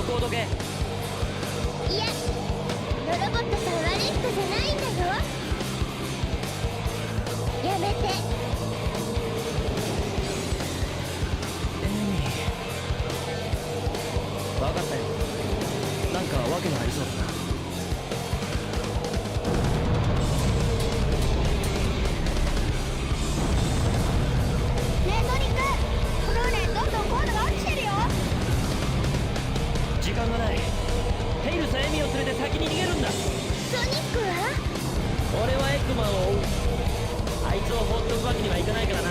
コード系。いや、ロボットさん悪い人じゃないんだよ。やめて。分かったよ。なんか訳がありそうだな。ねえソニック、フローレンどんどんコードが落ちてるよ。時間がない。テイルスエミを連れて先に逃げるんだ。ソニックは？俺はエッグマンを追う。あいつを放っておくわけにはいかないからな。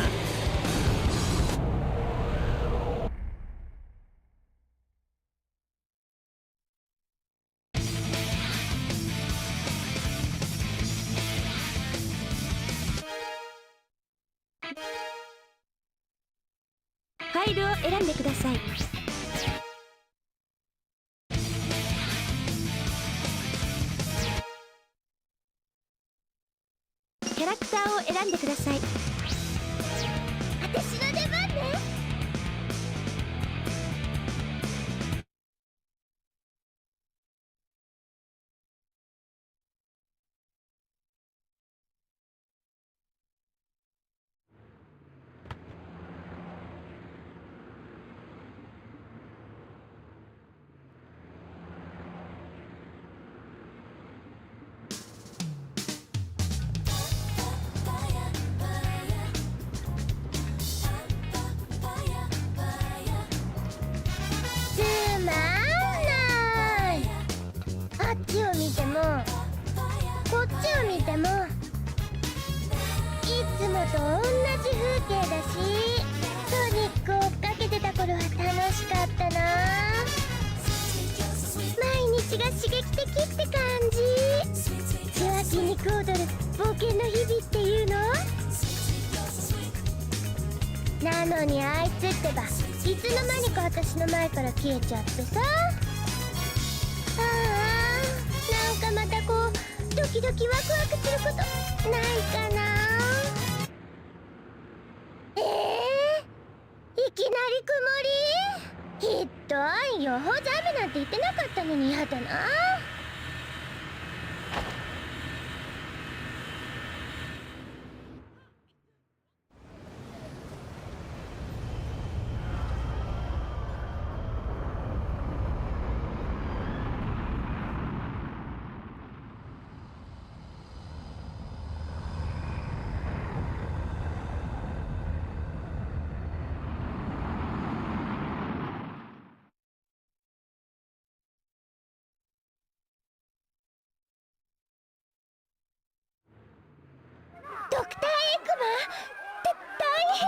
ファイルを選んでください。キャラクターを選んでください。私の出番ね。つまんない。あっちを見てもこっちを見てもいつもと同じ風景だし、ソニックを追っかけてた頃は楽しかったな。毎日が刺激的って感じ。血は筋肉踊る冒険の日々っていうの。なのにあいつってばいつの間にか私の前から消えちゃってさ。ああ、なんかまたこうドキドキワクワクすることないかな。いきなり曇り。ひっどいよ。ほざ雨なんて言ってなかったのに嫌だな。ドクターエッグマンって大変。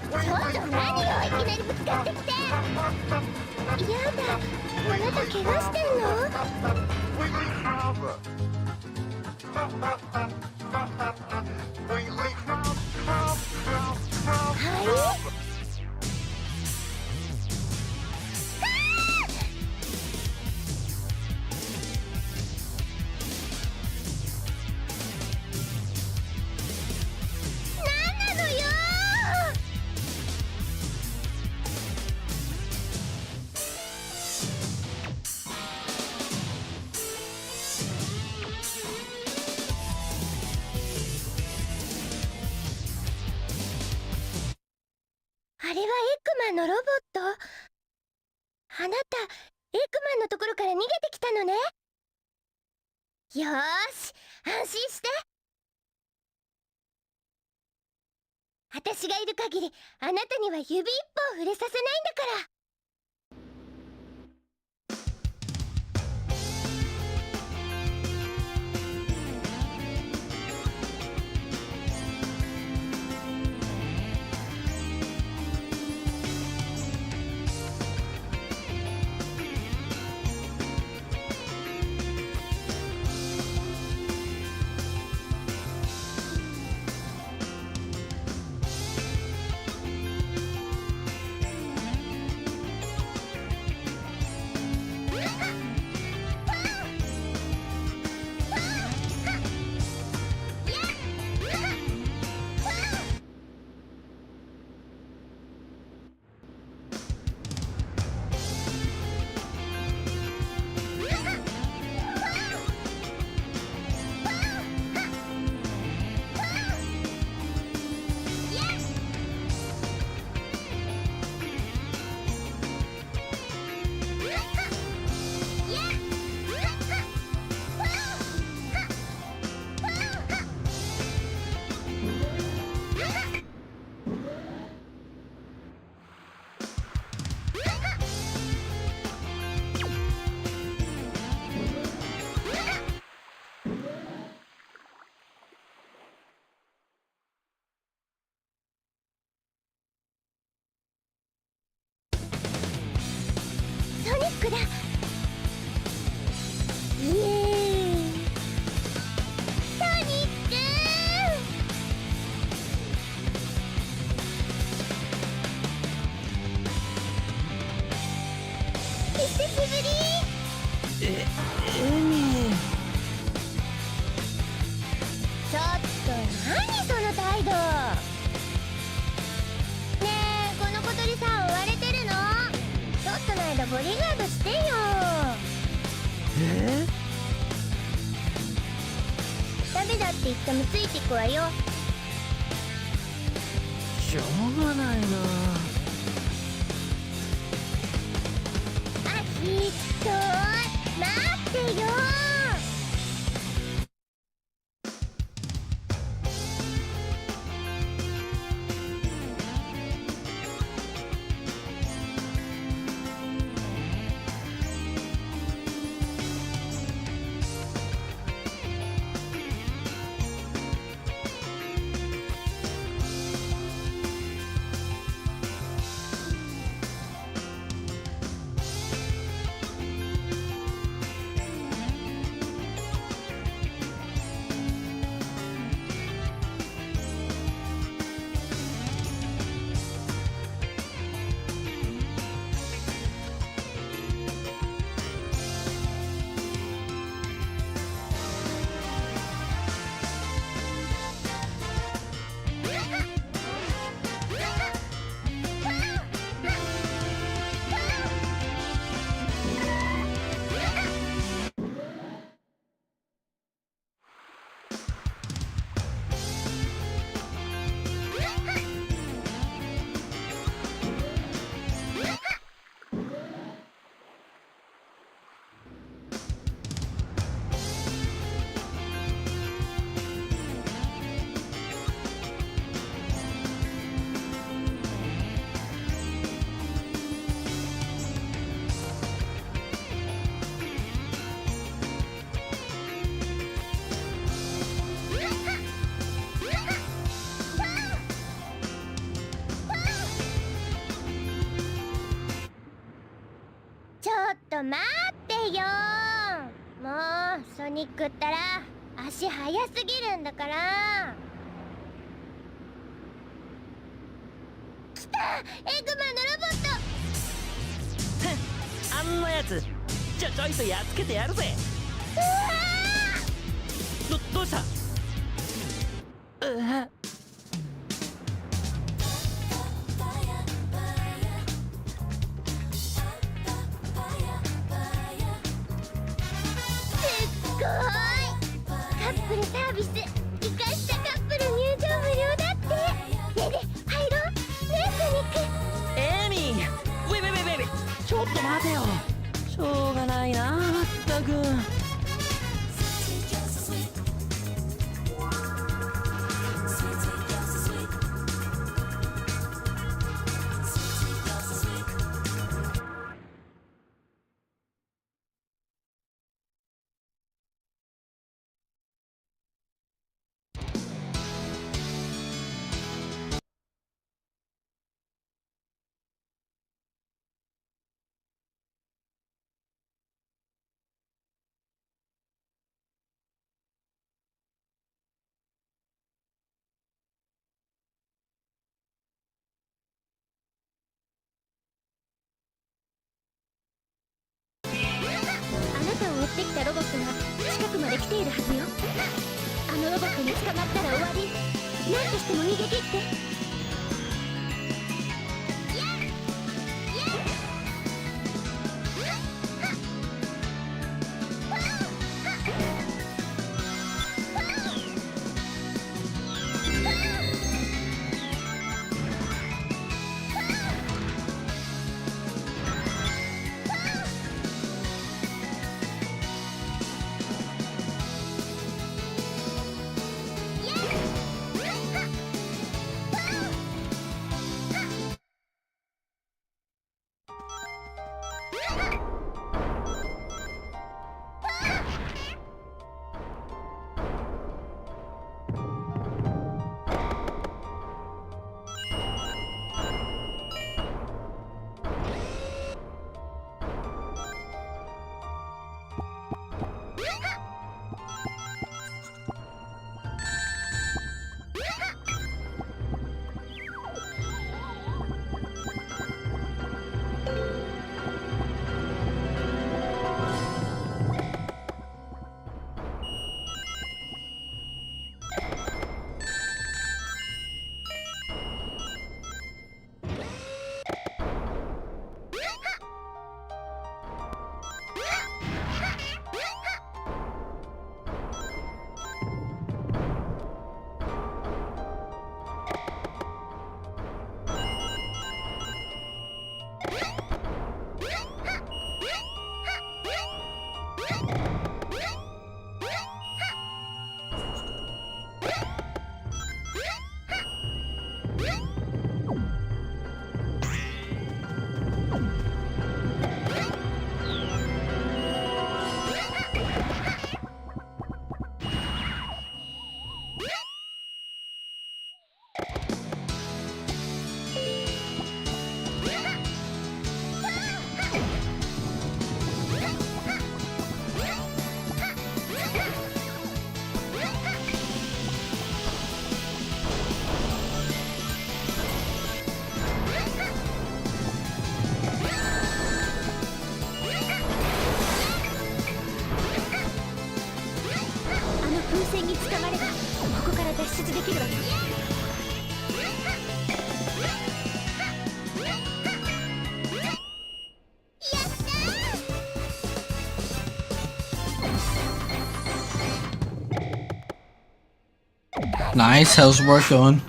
ちょっと何よ、いきなりぶつかってきて。やだ、あなた怪我してんの？はい？あれはエッグマンのロボット？あなた、エッグマンのところから逃げてきたのね。よーし、安心して。私がいる限り、あなたには指一本触れさせないんだから。何その態度。ねえ、この小鳥さん追われてるの？ちょっとの間ボディーガードしてよ。ダメだって言ってもついてくわよ。しょうがないな。あ、ひっどい。待ってよ。ちょっと待ってよ。もうソニックったら足速すぎるんだから。来た、エグマのロボット。あんなやつちょいとやっつけてやるぜ。どうした？カップルサービス、生かしたカップル入場無料だって。ねえねえ、入ろう。ねえソニック。エミー、ウェイちょっと待てよ。しょうがないな、まったく。あなたを追ってきたロボットが近くまで来ているはずよ。あのロボットに捕まったら終わり。何としても逃げ切って。風船に捕まればここから脱出できるわよ。Nice, how's work going?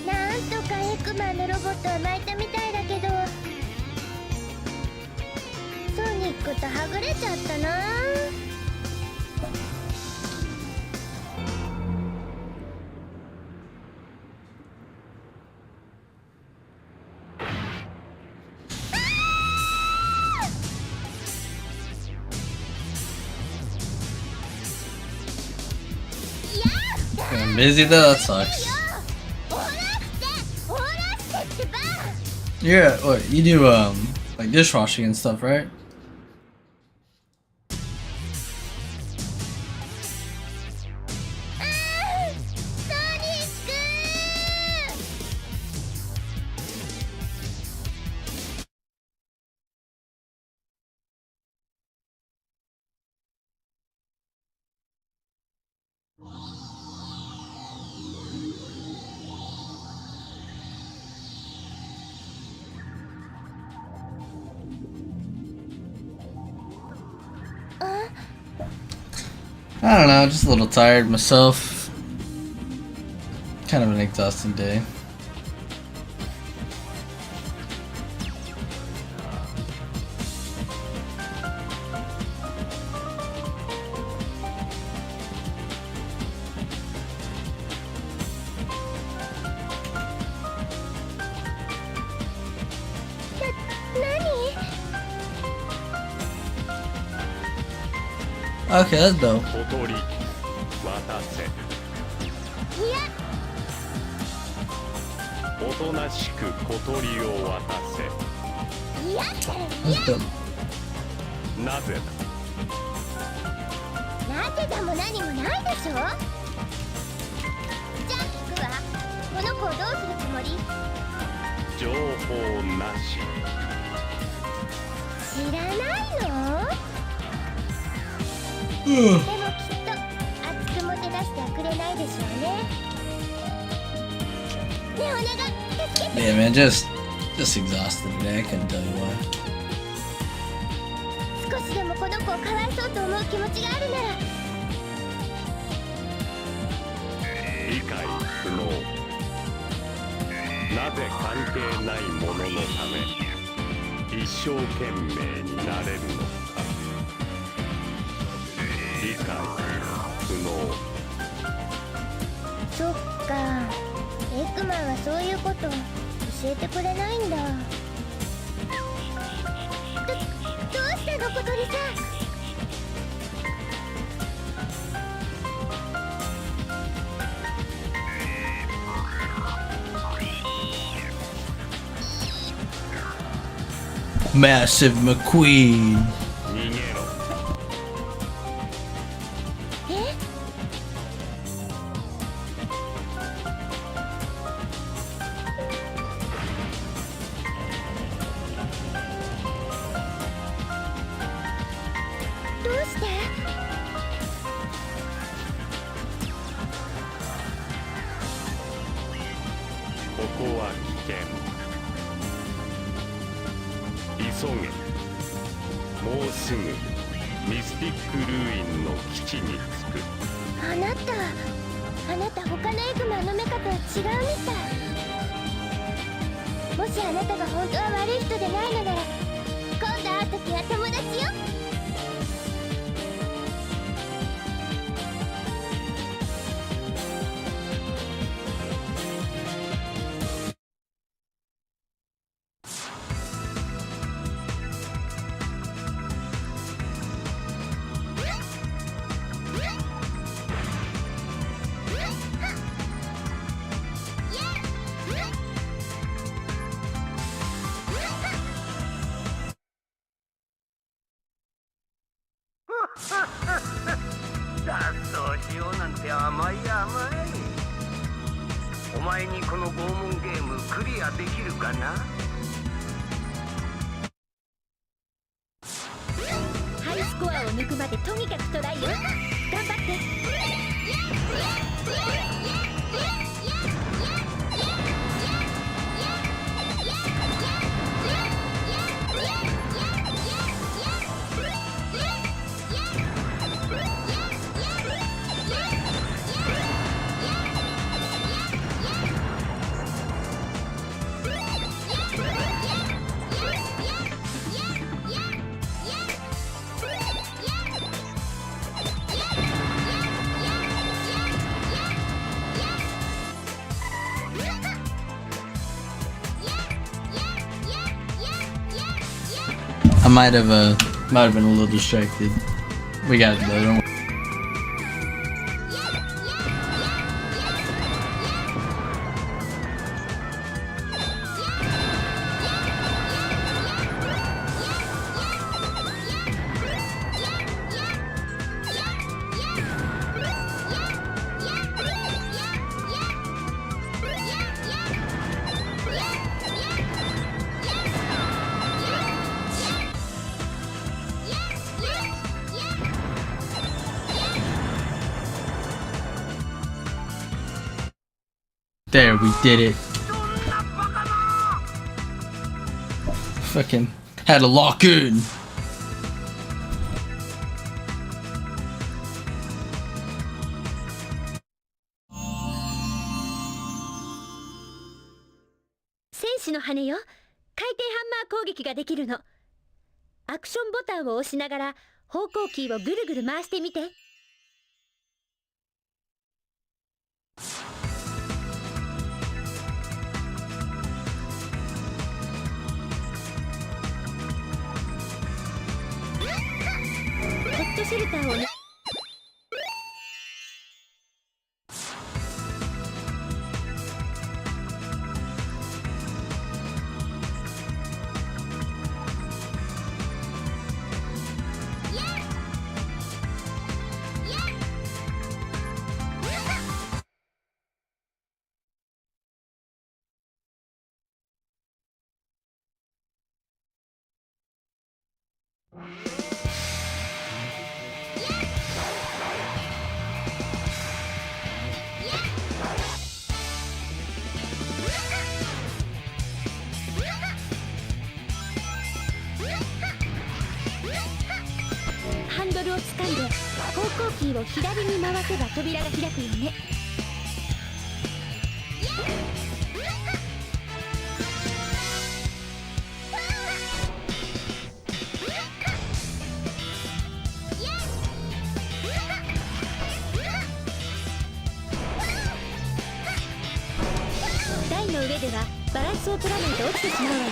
なんとかエッグマンのロボットは巻いたみたいだけど、ソニックとはぐれちゃったな。I'm busy though, that sucks. Yeah, what you do like dishwashing and stuff, right? I don't know, just a little tired myself. Kind of an exhausting day. Okay, that's dope. 小鳥渡せおとなしく小鳥を渡せ That's dope. なぜなぜだも何もないでしょ。じゃあ聞くわ。この子をどうするつもり？だ情報なし知らないの？でもきっと熱くもて出してはくれないでしょうね。ねえお願い助けて。 Yeah, man, just exhausted today. I couldn't tell you why. 少しでもこの子をかわいそうと思う気持ちがあるなら。理解不能なぜ関係ないもののため一生懸命になれるのか理解不能そっか、エッグマンはそういうこと教えてくれないんだ。どうしたの小鳥さん。Massive McQueen. 逃げろえ？どうして？ここは危険急げもうすぐミスティックルーインの基地に着くあなた他のエッグマンの目方は違うみたい。もしあなたが本当は悪い人でないのなら今度会う時は友達よ。脱走しようなんて甘い甘い。お前にこの拷問ゲームクリアできるかな。ハイスコアを抜くまでとにかくトライよ。頑張って。I might have been a little distracted. We got it though, don't worry. There, we did it. Fucking had to lock in. Senshiの羽よ。回転ハンマー攻撃ができるの。アクションボタンを押しながら方向キーをぐるぐる回してみて。ホットシェルターをね。ハンドルを掴んで方向キーを左に回せば扉が開くよね。台の上ではバランスを取らないと落ちてしまうわよ。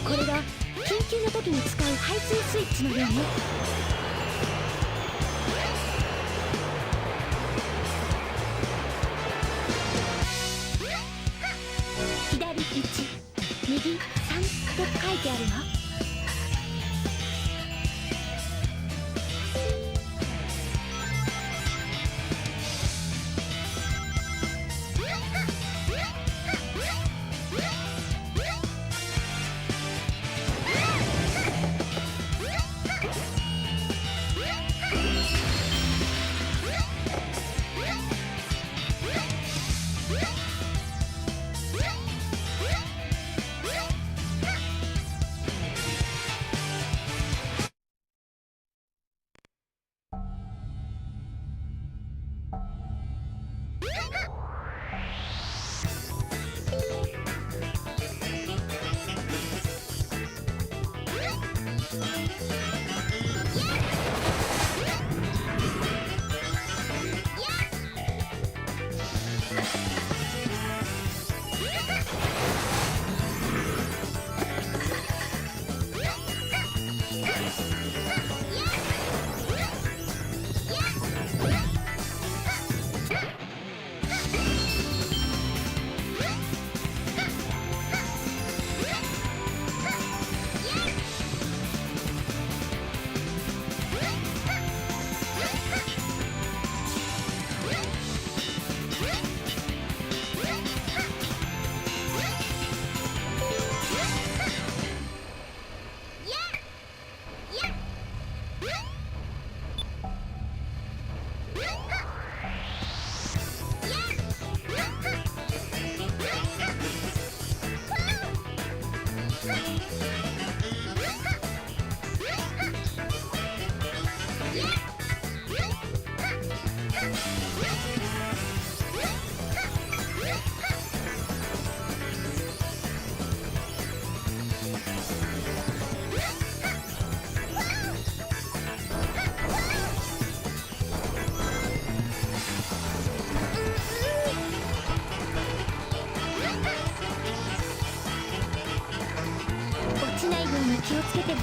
これが緊急の時に使う排水スイッチのようね。左1、右3と書いてあるわ。落ちないように気をつけてね。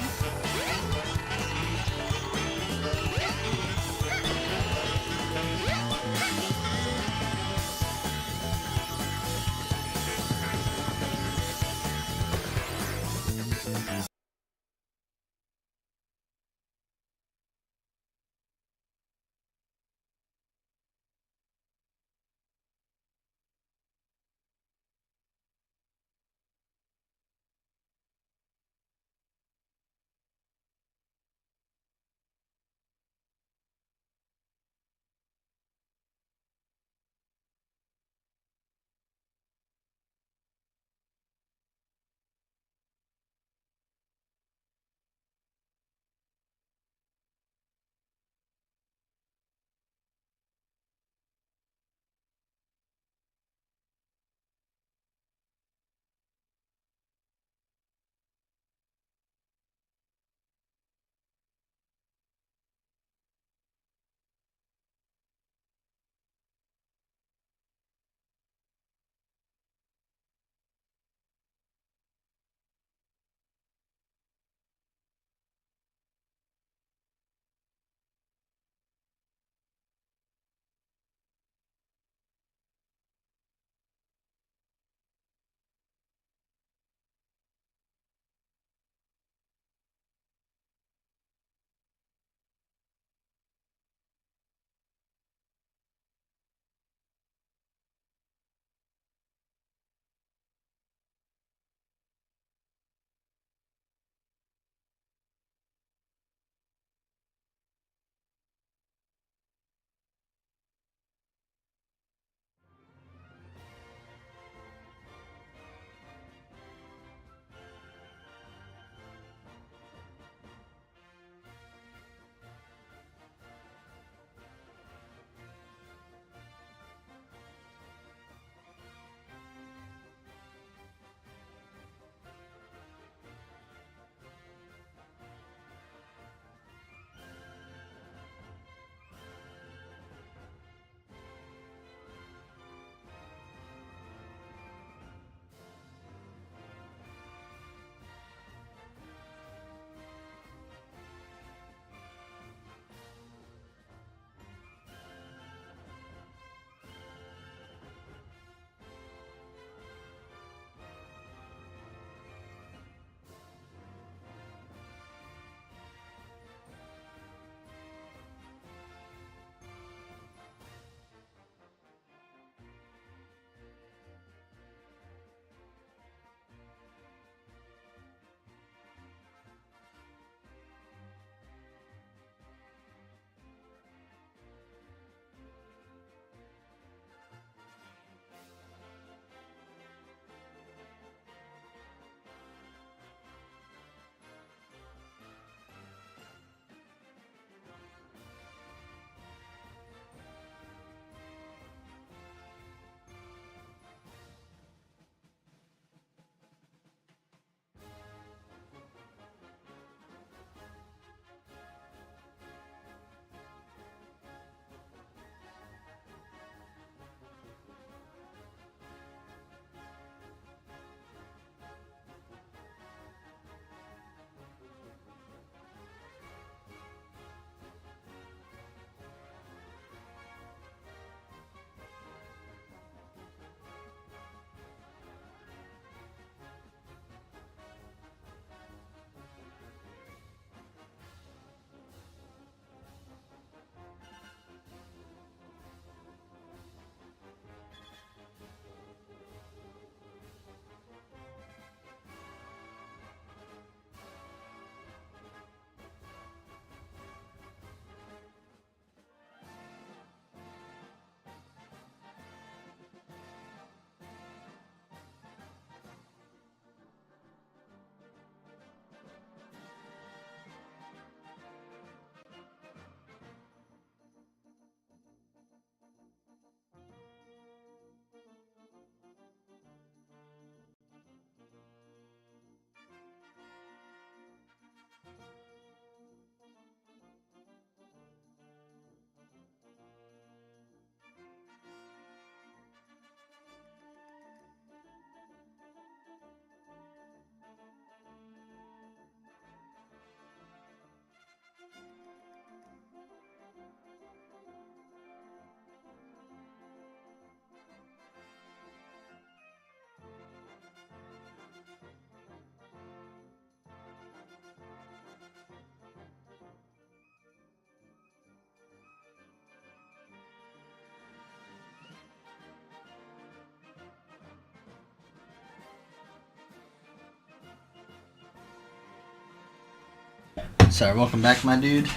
Sorry, welcome back, my dude.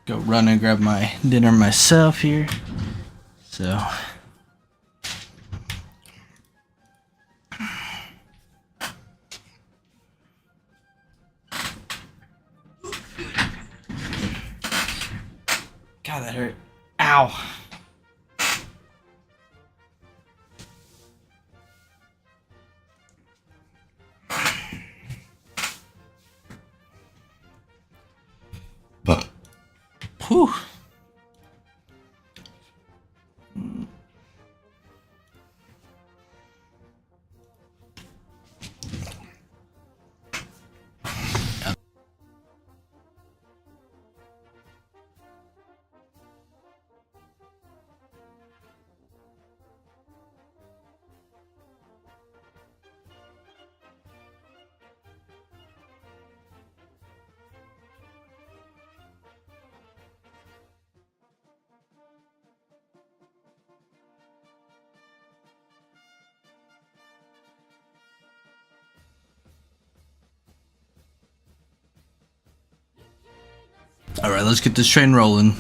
Go run and grab my dinner myself here. So. God, that hurt. Ow. Whew. All right, let's get this train rolling.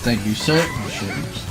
Thank you, sir. Oh, shit.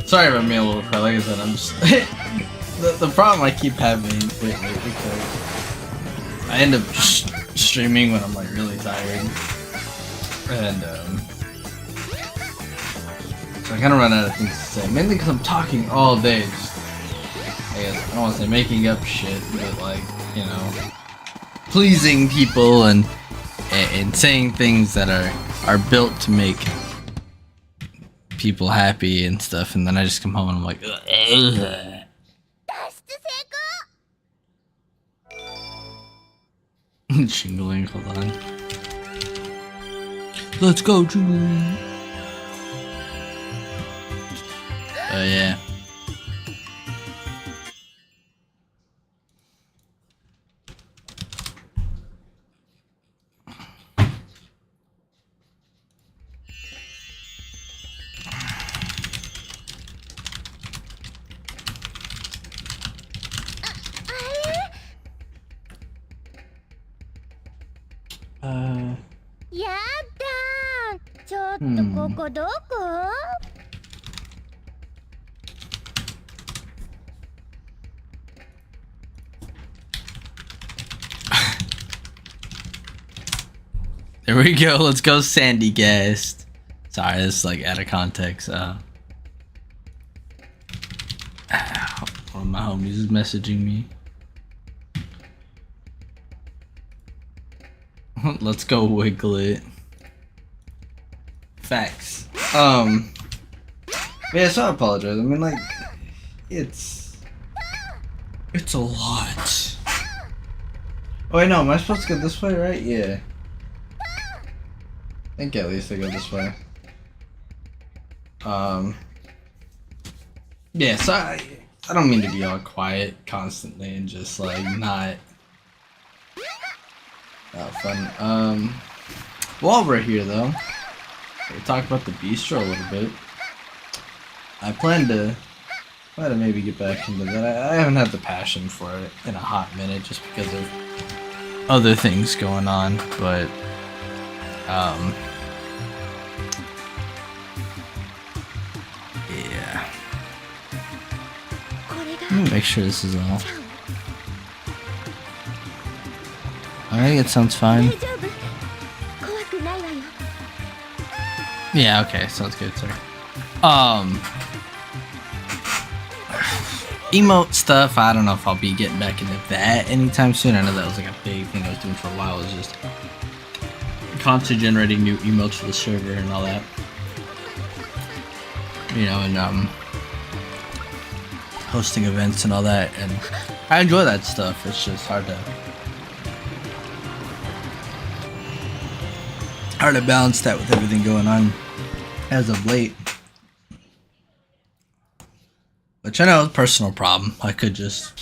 Sorry about me a little bit. Like I said, I'm just the problem I keep having lately because I end up just streaming when I'm like really tired, and so I kind of run out of things to say. Mainly because I'm talking all day. Just, I guess I don't want to say making up shit, but like, you know, pleasing people and saying things that are built to make people happy and stuff, and then I just come home and I'm like, ugh. 脱出成功。 Jingling, hold on. Let's go, Jingling. Yeah. Uh. やだー。ちょっとここどこ？ There we go. Let's go, Sandy Guest. Sorry, this is like out of context. One of my homies is messaging me. Let's go, Wiglet. Facts. Yeah, so I apologize. I mean, like, it's a lot. Oh wait, no, am I supposed to go this way, right? Yeah. I think at least I go this way. Yeah, so I don't mean to be all quiet constantly and just like not fun. While we're here though, we talk about the bistro a little bit. I plan to maybe get back into that. I haven't had the passion for it in a hot minute just because of other things going on, but yeah. Let me make sure this is all. Alright, it sounds fine. 大丈夫？怖くないわよ。 Yeah, okay, sounds good, sir. Emote stuff, I don't know if I'll be getting back into that anytime soon. I know that was like a big thing I was doing for a while, was just constantly generating new emotes for the server and all that. You know, and hosting events and all that, and I enjoy that stuff. It's just hard to balance that with everything going on as of late. Which I know is a personal problem. I could just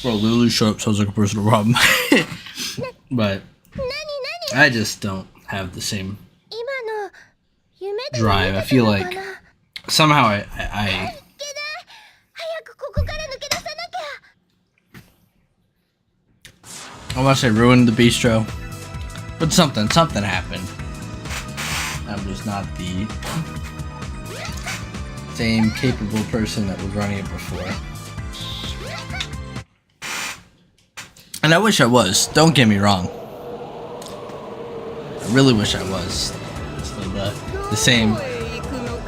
Lulu show up sounds like a personal problem. But I just don't have the same 今の夢で drive. I feel like somehow I 早くここから抜け出さなきゃ。 I want to say ruined the bistro, but something happened. I'm just not the same capable person that was running it before. And I wish I was. Don't get me wrong. I really wish I was. It's the same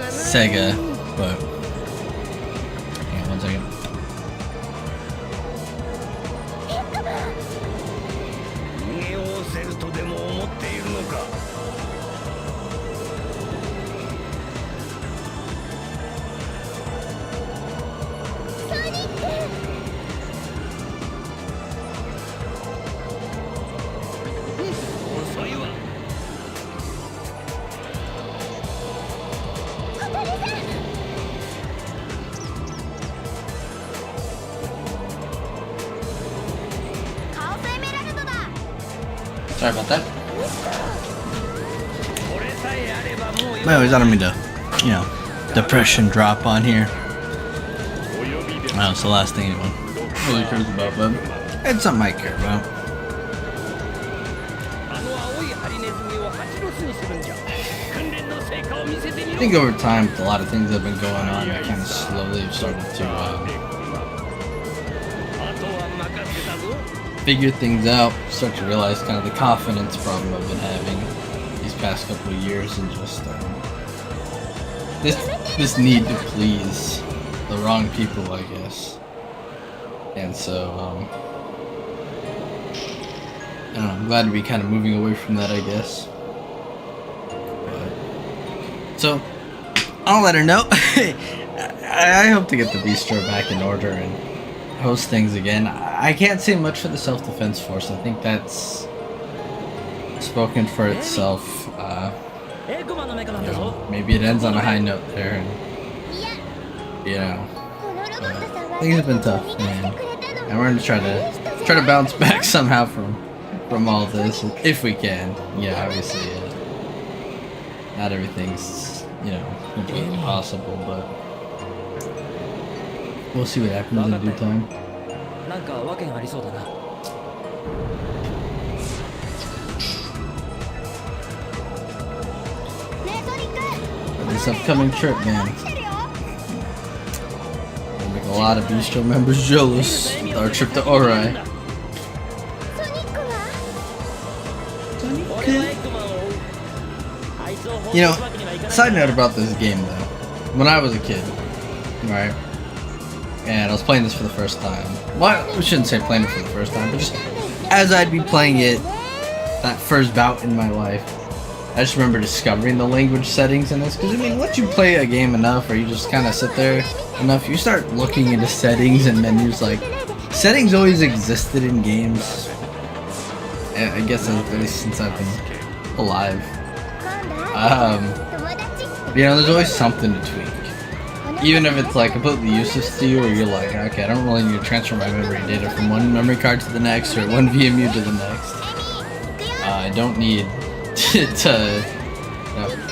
Sega, but hang on 1 second. 逃げおせるとでも思っているのか。遅いわ。 カオスエメラルドだ。 Sorry about that. これさえあればもうよ。 Anyways, I don't mean to, you know, depression drop on here. I know it's the last thing anyone really cares about, but it's something I care about. あの青いハリネズミをハチロスにするんじゃ。訓練の成果を見せてみ I ろ。 think over time, with a lot of things that have been going on, I kind of slowly have started to あとは任せたぞ。 figure things out, start to realize kind of the confidence problem I've been having these past couple of years, and just this need to please the wrong people, I guess. And so, I don't know, I'm glad to be kind of moving away from that, I guess. But, so, I'll let her know. I hope to get the bistro back in order and host things again. I can't say much for the self-defense force. I think that's spoken for itself. Maybe it ends on a high note there, and things have been tough, man. And we're gonna try to bounce back somehow from all this, if we can. Yeah, obviously, not everything's completely possible, but we'll see what happens in due time. This upcoming trip, man. We'll make a lot of bistro members jealous with our trip to Ori. Side note about this game though. When I was a kid, right? And I was playing this for the first time. Well, we shouldn't say playing it for the first time, but just as I'd be playing it, that first bout in my life, I just remember discovering the language settings in this. Because, once you play a game enough, or you just kind of sit there enough, you start looking into settings and menus. Like, settings always existed in games. I guess at least since I've been alive. There's always something to tweak. Even if it's like completely useless to you, or you're like, okay, I don't really need to transfer my memory data from one memory card to the next, or one VMU to the next. I don't need to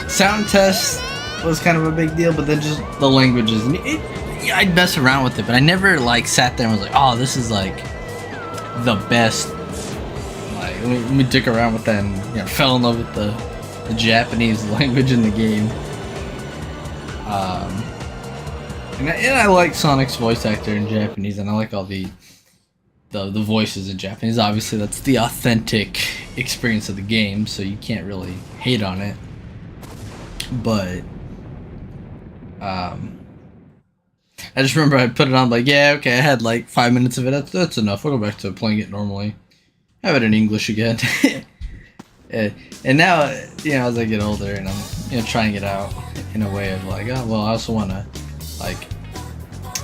sound test was kind of a big deal, but then just the languages. I'd mess around with it, but I never sat there and was like, oh, this is like the best. Like, let me dick around with that, and fell in love with the Japanese language in the game. And I like Sonic's voice actor in Japanese, and I like all the voices in Japanese. Obviously, that's the authentic experience of the game, so you can't really hate on it. But I just remember I put it on, like, yeah, okay, I had like 5 minutes of it. That's enough. I'll go back to playing it normally. Have it in English again. And now, as I get older and I'm trying it out in a way of like, oh well, I also want to like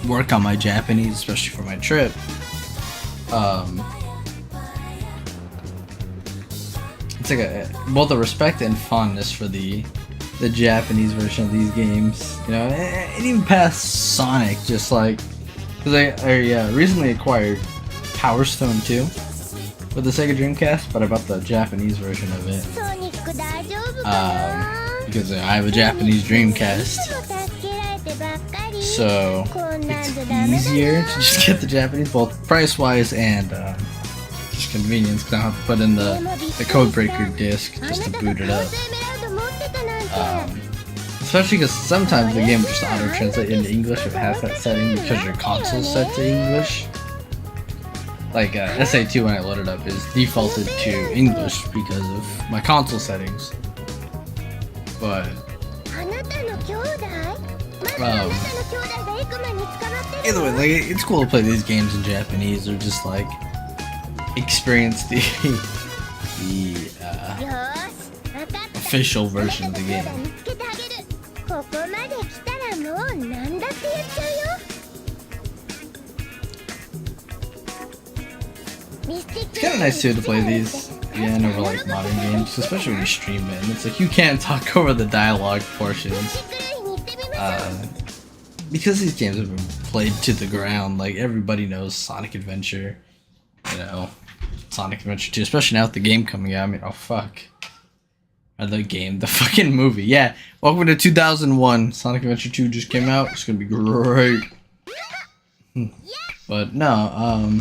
work on my Japanese, especially for my trip. It's like both a respect and fondness for the Japanese version of these games, and even past Sonic, just like, because I recently acquired Power Stone 2 with the Sega Dreamcast, but I bought the Japanese version of it because I have a Japanese Dreamcast, so it's easier to just get the Japanese, both price-wise and just convenience, because I don't have to put in the codebreaker disc just to boot it up. Especially because sometimes the game will just auto-translate into English if it has that setting, because your console's set to English. Like SA2, when I load it up, is defaulted to English because of my console settings. But either way, it's cool to play these games in Japanese, or just like experience the official version of the game. It's kind of nice too to play these again over like modern games, especially when you stream it. And it's like you can't talk over the dialogue portions because these games have been played to the ground. Like, everybody knows Sonic Adventure, Sonic Adventure 2, especially now with the game coming out. Oh fuck. The fucking movie. Yeah, welcome to 2001. Sonic Adventure 2 just came out. It's gonna be great. But no,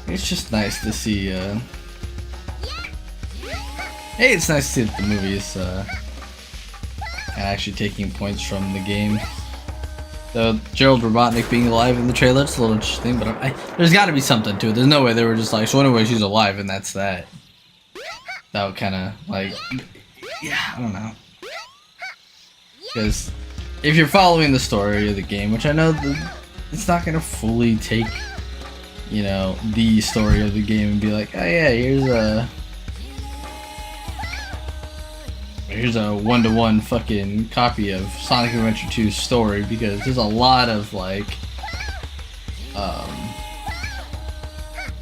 it's just nice to see, hey, it's nice to see that the movie is, actually taking points from the game. Though Gerald Robotnik being alive in the trailer, it's a little interesting, but there's gotta be something to it. There's no way they were just like, so anyway, she's alive and that's that. That would kinda, like, yeah, I don't know. Because if you're following the story of the game, which I know it's not gonna fully take, the story of the game and be like, oh yeah, here's here's a 1-to-1 fucking copy of Sonic Adventure 2's story, because there's a lot of like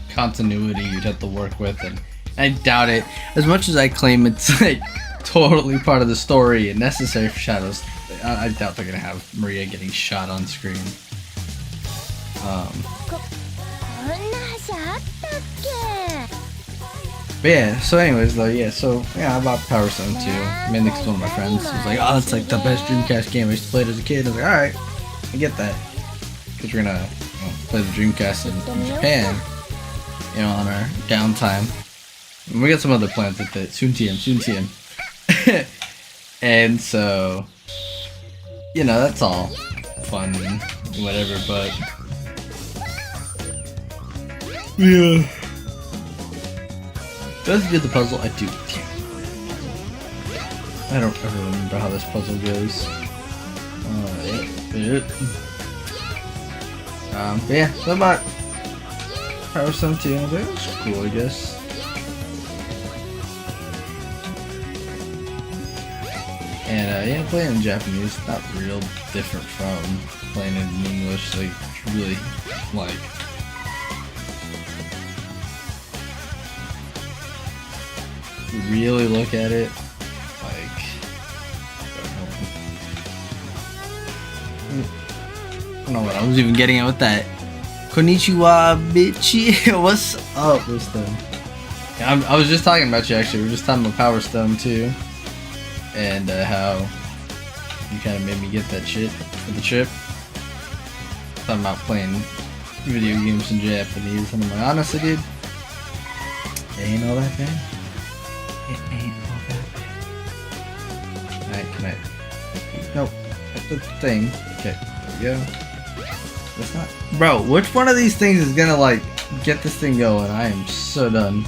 continuity you'd have to work with, and I doubt it. As much as I claim it's like totally part of the story and necessary for Shadows, I doubt they're gonna have Maria getting shot on screen. こんな橋あったっけ But yeah, so anyways though, yeah, so yeah, I bought Power Stone 2, mainly because one of my friends was like, oh, that's like the best Dreamcast game I used to play it as a kid. I was like, alright, I get that. Because we're gonna play the Dreamcast in Japan, you know, on our downtime. And we got some other plans with it, soon TM. And so, you know, that's all fun and whatever, but yeah. Does it do the puzzle? I do. I don't ever remember how this puzzle goes. But yeah, so I bought Power Stone 2. I was like, that's cool, I guess. And yeah, playing in Japanese, not real different from playing it in English. Like, it's really like. Really look at it, like, I don't know what I was even getting at with that. Konnichiwa, bitchy. What's up with them? Yeah, I was just talking about you actually. We were just talking about Power Stone 2, and how you kind of made me get that shit for the trip. Talking about playing video games in Japanese, and I'm like, honestly, dude, it ain't all that bad. It ain't all that bad. Alright, can I? Nope. That's the thing. Okay, there we go. That's not. Bro, which one of these things is gonna, like, get this thing going? I am so done.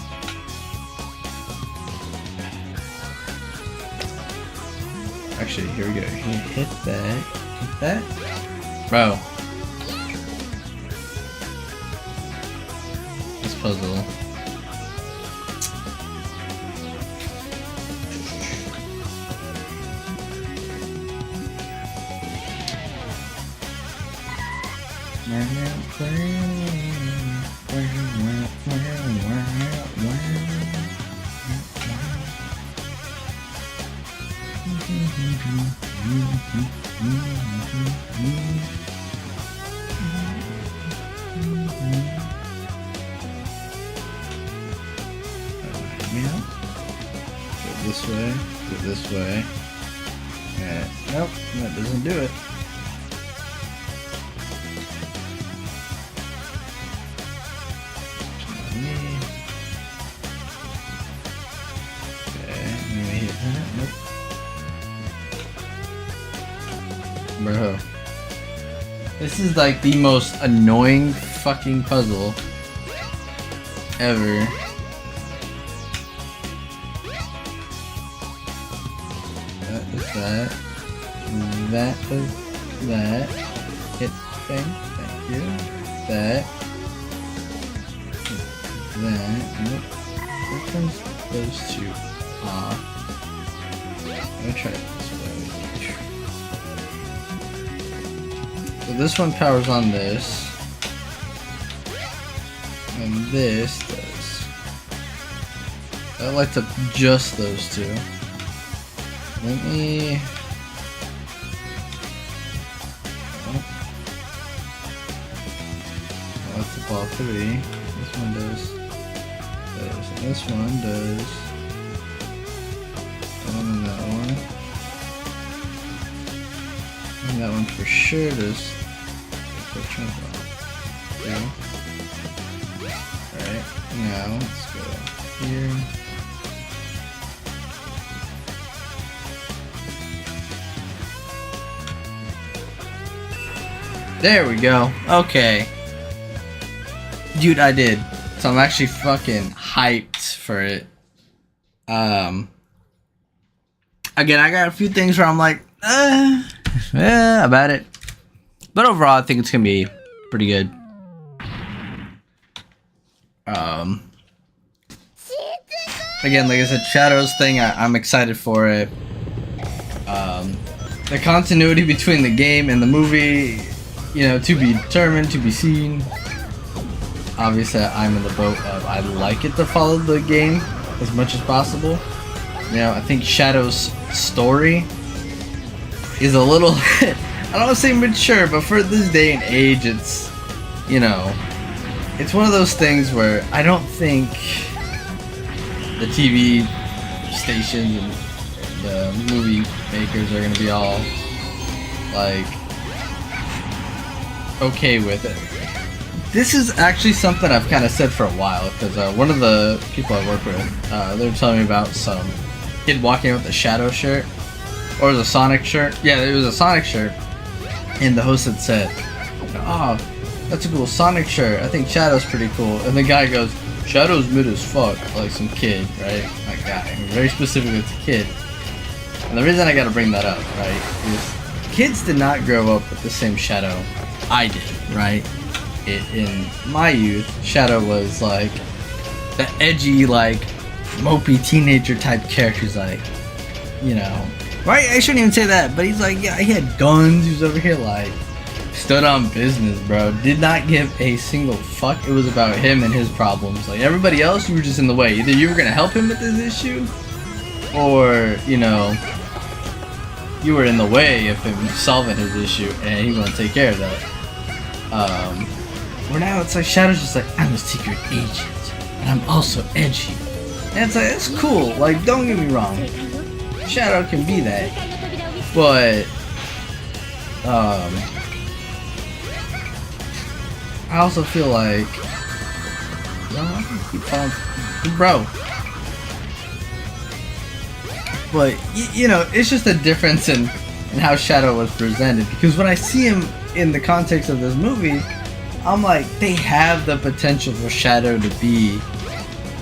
Actually, here we go. Hit that. Hit that. Bro. This puzzle. This way, go this way. Nope, that doesn't do it. Bro, this is like the most annoying fucking puzzle ever. That is that. That is that. Hit thing. Thank you. That. Hit that. Nope. Where turns those two off? I'm gonna try it this way. So this one powers on this, and this does. I lights up just those two. Let me. Lights up all three. This one does. And this one does. And that one. And that one for sure does. Yeah. Alright, now let's go here. There we go. Okay. Dude, I did. So I'm actually fucking hyped for it. Again, I got a few things where I'm like, about it. But overall, I think it's gonna be pretty good. Again, like I said, Shadows thing, I'm excited for it. the continuity between the game and the movie, you know, to be determined, to be seen. Obviously, I'm in the boat of I like it to follow the game as much as possible. You know, I think Shadow's story is a little, I don't want to say mature, but for this day and age, it's, you know, it's one of those things where I don't think the TV stations and the movie makers are gonna be all like okay with it. This is actually something I've kind of said for a while, because one of the people I work with, they were telling me about some kid walking out with a Shadow shirt, or it was a Sonic shirt. Yeah, it was a Sonic shirt, and the host had said, "Oh, that's a cool Sonic shirt. I think Shadow's pretty cool." And the guy goes, "Shadow's mid as fuck," like some kid, right? Like guy, very specifically, it's a kid. And the reason I gotta bring that up, right, is kids did not grow up with the same Shadow I did, right? In my youth, Shadow was like the edgy, like mopey teenager type characters, like, you know, right? I shouldn't even say that, but he's like, yeah, he had guns. He was over here like stood on business, bro. Did not give a single fuck. It was about him and his problems. Like everybody else, you were just in the way. Either you were gonna help him with this issue, or, you know, you were in the way of him solving his issue, and he was gonna take care of that. Where now it's like Shadow's just like, I'm a secret agent, and I'm also edgy. And it's like, it's cool. Like, don't get me wrong, Shadow can be that, but I also feel like, keep following, bro. But you know, it's just a difference in how Shadow was presented. Because when I see him in the context of this movie, I'm like, they have the potential for Shadow to be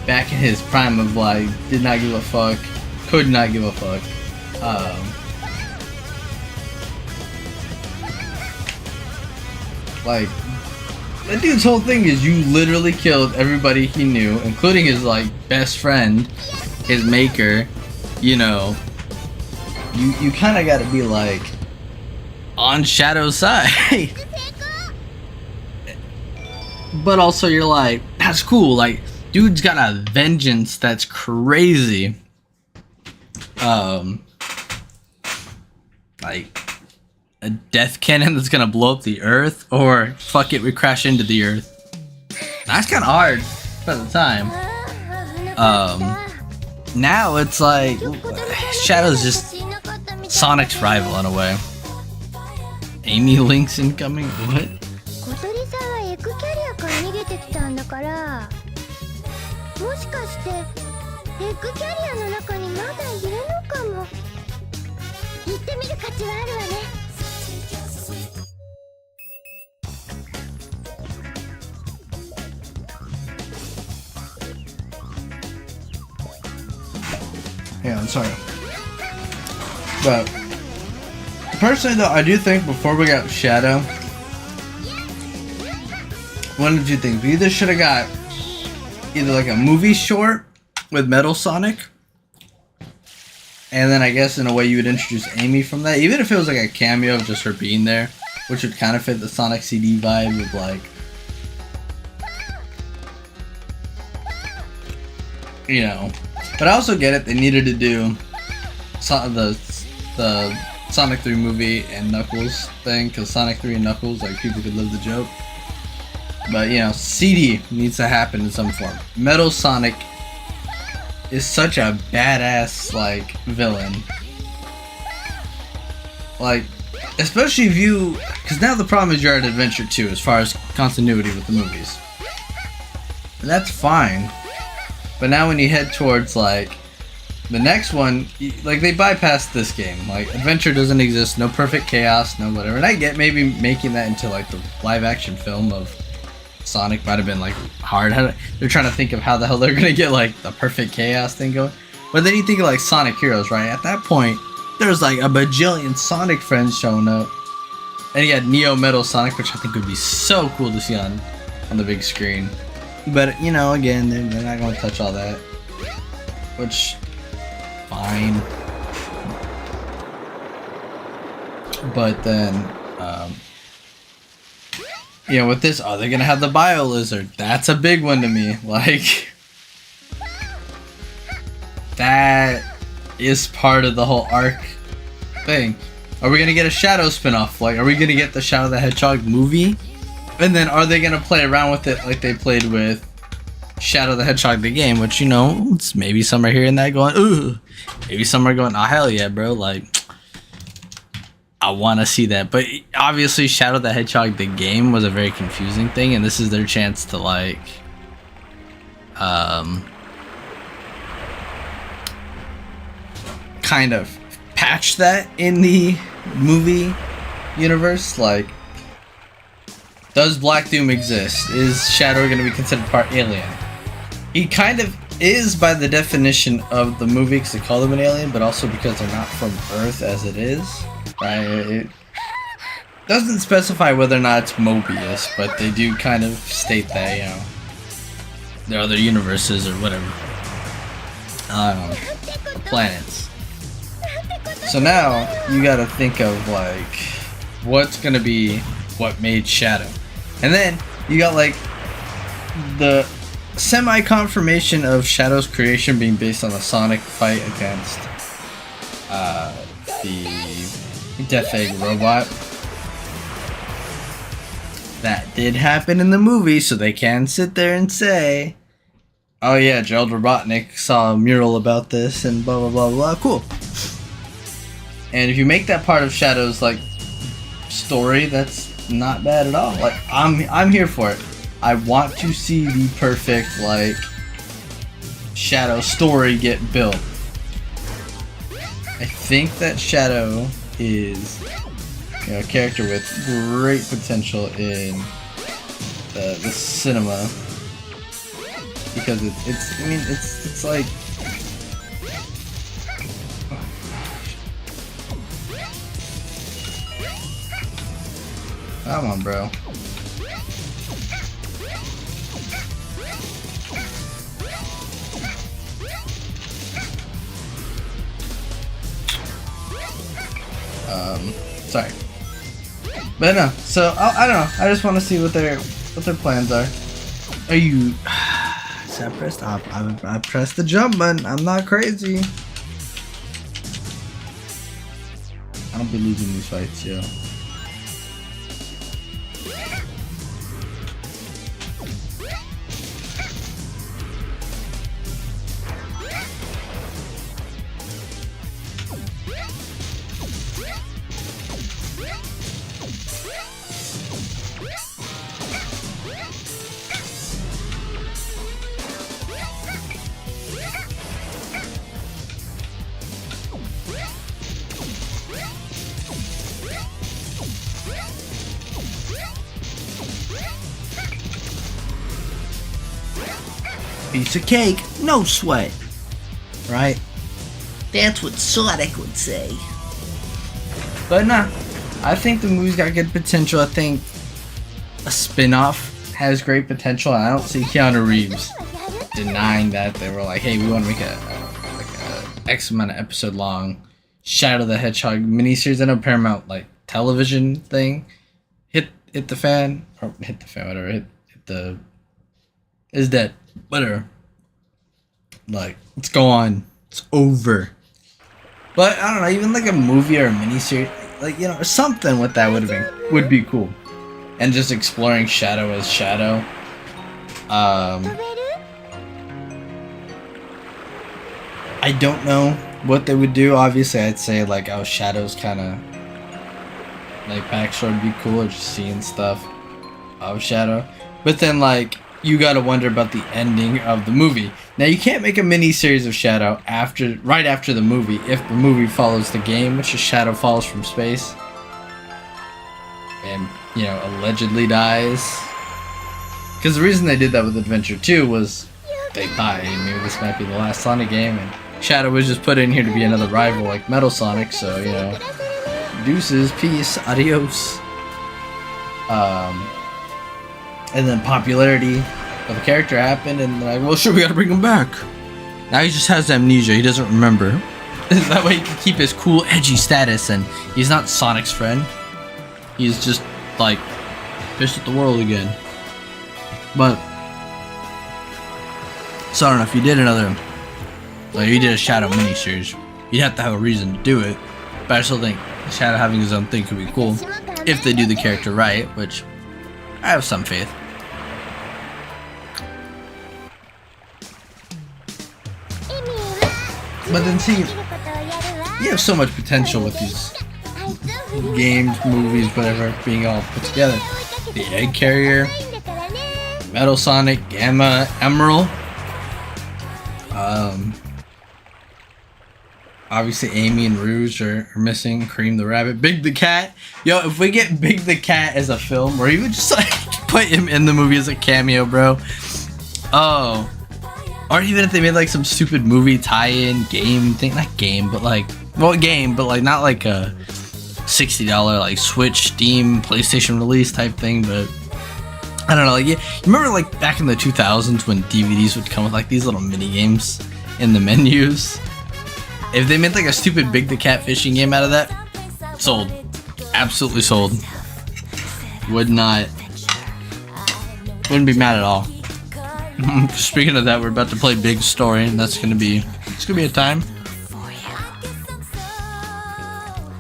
back in his prime of like, did not give a fuck, could not give a fuck. Like, that dude's whole thing is you literally killed everybody he knew, including his like best friend, his maker. You know, you kind of got to be like on Shadow's side. But also you're like, that's cool, like dude's got a vengeance that's crazy. Like a death cannon that's gonna blow up the earth, or fuck it, we crash into the earth. That's kind of hard for the time. Now it's like Shadow's just Sonic's rival in a way. Amy Link's incoming? What? 小鳥さんはエクキャリアから逃げてきたんだから、もしかしてエクキャリアの中にまだいるのかも。行ってみる価値はあるわね。Yeah, I'm sorry. But personally though, I do think before we got Shadow, one of two things. We either should have got either like a movie short with Metal Sonic, and then I guess in a way you would introduce Amy from that, even if it was like a cameo of just her being there, which would kind of fit the Sonic CD vibe of like, you know. But I also get it, they needed to do the Sonic 3 movie and Knuckles thing, because Sonic 3 and Knuckles, like, people could live the joke. But, you know, CD needs to happen in some form. Metal Sonic is such a badass, like, villain. Like, especially if you, because now the problem is you're at Adventure 2 as far as continuity with the movies. And that's fine. But now when you head towards, like, the next one, like, they bypassed this game. Like, Adventure doesn't exist, no Perfect Chaos, no whatever. And I get maybe making that into, like, the live-action film of Sonic might have been, like, hard. They're trying to think of how the hell they're gonna get, like, the Perfect Chaos thing going. But then you think of, like, Sonic Heroes, right? At that point, there's, like, a bajillion Sonic friends showing up. And you had Neo Metal Sonic, which I think would be so cool to see on the big screen. But, you know, again, they're not going to touch all that. Which, fine. But then, you know, with this, are they gonna have the Bio Lizard? That's a big one to me. Like, that is part of the whole arc thing. Are we gonna get a Shadow spinoff? Like, are we gonna get the Shadow the Hedgehog movie? And then are they gonna play around with it like they played with Shadow the Hedgehog the game? Which, you know, it's maybe some are hearing that going, ooh. Maybe some are going, oh hell yeah, bro. Like, I want to see that. But obviously, Shadow the Hedgehog the game was a very confusing thing, and this is their chance to like, kind of patch that in the movie universe. Like, does Black Doom exist? Is Shadow going to be considered part alien? He kind of is by the definition of the movie because they call them an alien, but also because they're not from Earth as it is. Right? It doesn't specify whether or not it's Mobius, but they do kind of state that, you know, there are other universes or whatever. Planets. So now you gotta think of like what's gonna be what made Shadow. And then you got like the semi-confirmation of Shadow's creation being based on the Sonic fight against the Death Egg robot. That did happen in the movie, so they can sit there and say, oh yeah, Gerald Robotnik saw a mural about this and blah blah blah blah. Cool. And if you make that part of Shadow's like story, that's not bad at all. Like, I'm here for it. I want to see the perfect like Shadow story get built. I think that Shadow is, you know, a character with great potential in the cinema because it's like, come on, bro. Sorry. But no, so I don't know. I just want to see what their plans are. Are you? So I pressed the jump button. I'm not crazy. I don't be losing these fights, yo. Piece of cake, no sweat. Right? That's what Sonic would say. But nah, I think the movie's got good potential. I think a spin-off has great potential. And I don't see Keanu Reeves denying that. They were like, hey, we want to make a X amount of episode long Shadow the Hedgehog miniseries. I know Paramount like television thing hit the fan, or hit the fan, whatever, hit the is dead. Whatever. Like, let's go on. It's over. But I don't know, even like a movie or a miniseries, like, you know, or something with that would be cool. And just exploring Shadow as Shadow. I don't know what they would do. Obviously, I'd say like, oh, Shadow's kind of like backstory would be cool, or just seeing stuff of Shadow. But then like, you gotta wonder about the ending of the movie. Now, you can't make a mini-series of Shadow right after the movie if the movie follows the game, which is Shadow falls from space and, you know, allegedly dies. Because the reason they did that with Adventure 2 was they thought, hey, maybe this might be the last Sonic game, and Shadow was just put in here to be another rival like Metal Sonic, so, you know, deuces, peace, adios. And then popularity of the character happened, and they're like, well, sure, we gotta bring him back. Now he just has amnesia, he doesn't remember. That way he can keep his cool, edgy status, and he's not Sonic's friend. He's just like pissed at the world again. But so I don't know if you did another, like you did a Shadow miniseries, you'd have to have a reason to do it. But I still think Shadow having his own thing could be cool if they do the character right, which I have some faith. But then see, you have so much potential with these games, movies, whatever, being all put together. The Egg Carrier, Metal Sonic, Gamma, Emerald. Obviously Amy and Rouge are missing. Cream the Rabbit. Big the Cat. Yo, if we get Big the Cat as a film, or even just like put him in the movie as a cameo, bro. Oh. Or even if they made like some stupid movie tie-in game thing, not game, but like, well, game, but like not like a $60 like Switch, Steam, PlayStation release type thing, but I don't know. Like, yeah, you remember like back in the 2000s when DVDs would come with like these little mini games in the menus? If they made like a stupid Big the Cat fishing game out of that, sold, absolutely sold. Wouldn't be mad at all. Speaking of that, we're about to play Big Story, and it's gonna be a time.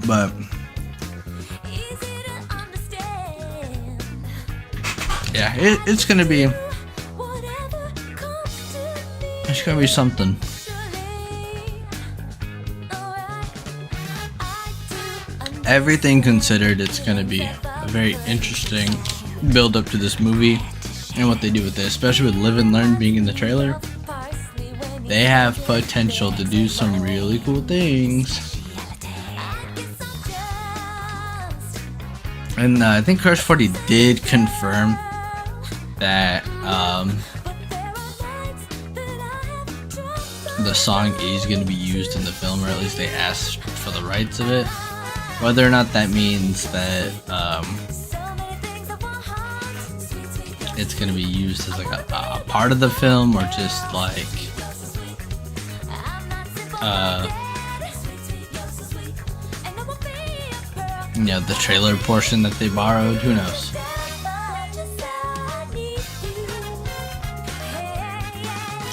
But yeah, it's gonna be something. Everything considered, it's gonna be a very interesting build up to this movie and what they do with it, especially with Live and Learn being in the trailer. They have potential to do some really cool things. And I think Crush 40 did confirm that the song is going to be used in the film, or at least they asked for the rights of it. Whether or not that means that it's going to be used as like a part of the film, or just like you know, the trailer portion that they borrowed, who knows.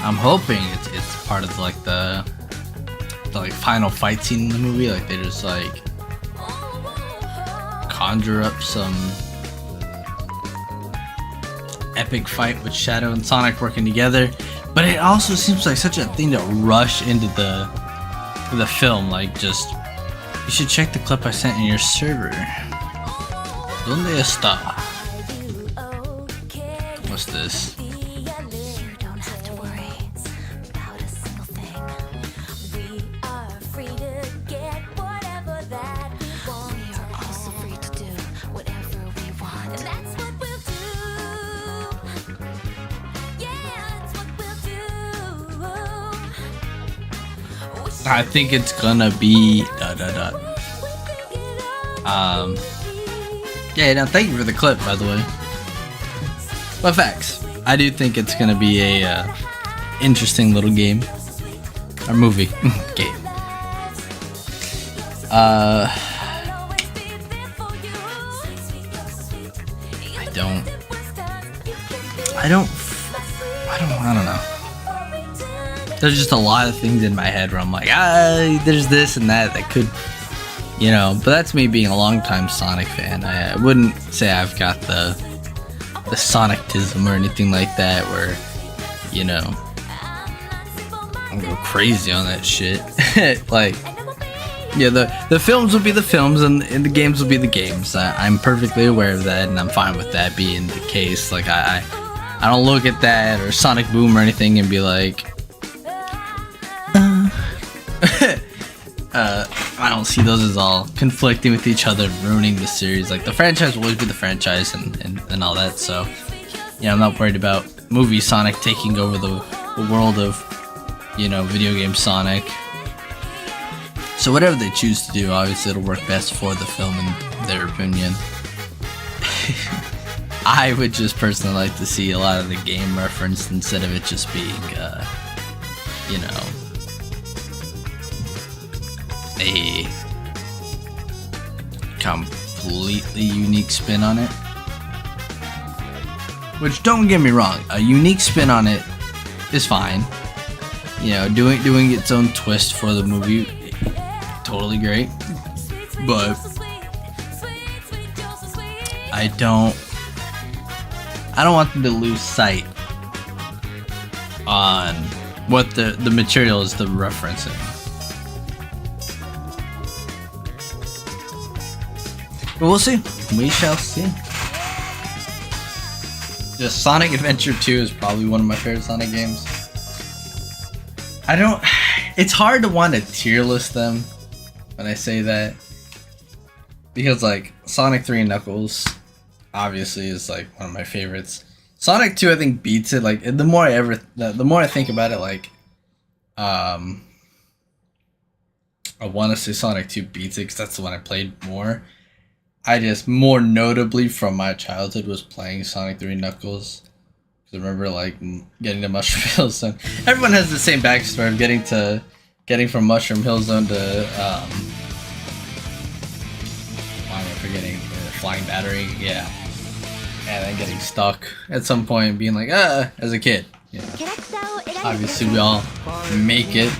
I'm hoping it's part of like the like final fight scene in the movie, like they just like conjure up some epic fight with Shadow and Sonic working together. But it also seems like such a thing to rush into the film. Like, just, you should check the clip I sent in your server. ¿Dónde está? What's this? I think it's gonna be yeah, no, thank you for the clip, by the way. But facts, I do think it's gonna be a interesting little game or movie game. I don't know. There's just a lot of things in my head where I'm like, there's this and that could, you know, but that's me being a longtime Sonic fan. I wouldn't say I've got the Sonictism or anything like that where, you know, I go crazy on that shit. Like, yeah, the films will be the films and the games will be the games. I'm perfectly aware of that, and I'm fine with that being the case. Like, I don't look at that or Sonic Boom or anything and be like, I don't see those as all conflicting with each other, ruining the series. Like, the franchise will always be the franchise and all that. So, yeah, I'm not worried about movie Sonic taking over the world of, you know, video game Sonic. So whatever they choose to do, obviously it'll work best for the film in their opinion. I would just personally like to see a lot of the game referenced instead of it just being, you know, a completely unique spin on it. Which, don't get me wrong, a unique spin on it is fine. You know, doing its own twist for the movie, totally great. But I don't want them to lose sight on what the material is they're referencing. But we'll see. We shall see. Just Sonic Adventure 2 is probably one of my favorite Sonic games. It's hard to want to tier list them when I say that. Because like Sonic 3 and Knuckles obviously is like one of my favorites. Sonic 2 I think beats it. Like the more I think about it, like I want to say Sonic 2 beats it because that's the one I played more. I just more notably from my childhood was playing Sonic 3 Knuckles. I remember like getting to Mushroom Hill Zone. Everyone has the same backstory of getting from Mushroom Hill Zone to why am I forgetting? Flying Battery, yeah. And then getting stuck at some point and being like, as a kid. Yeah. Obviously we all make it.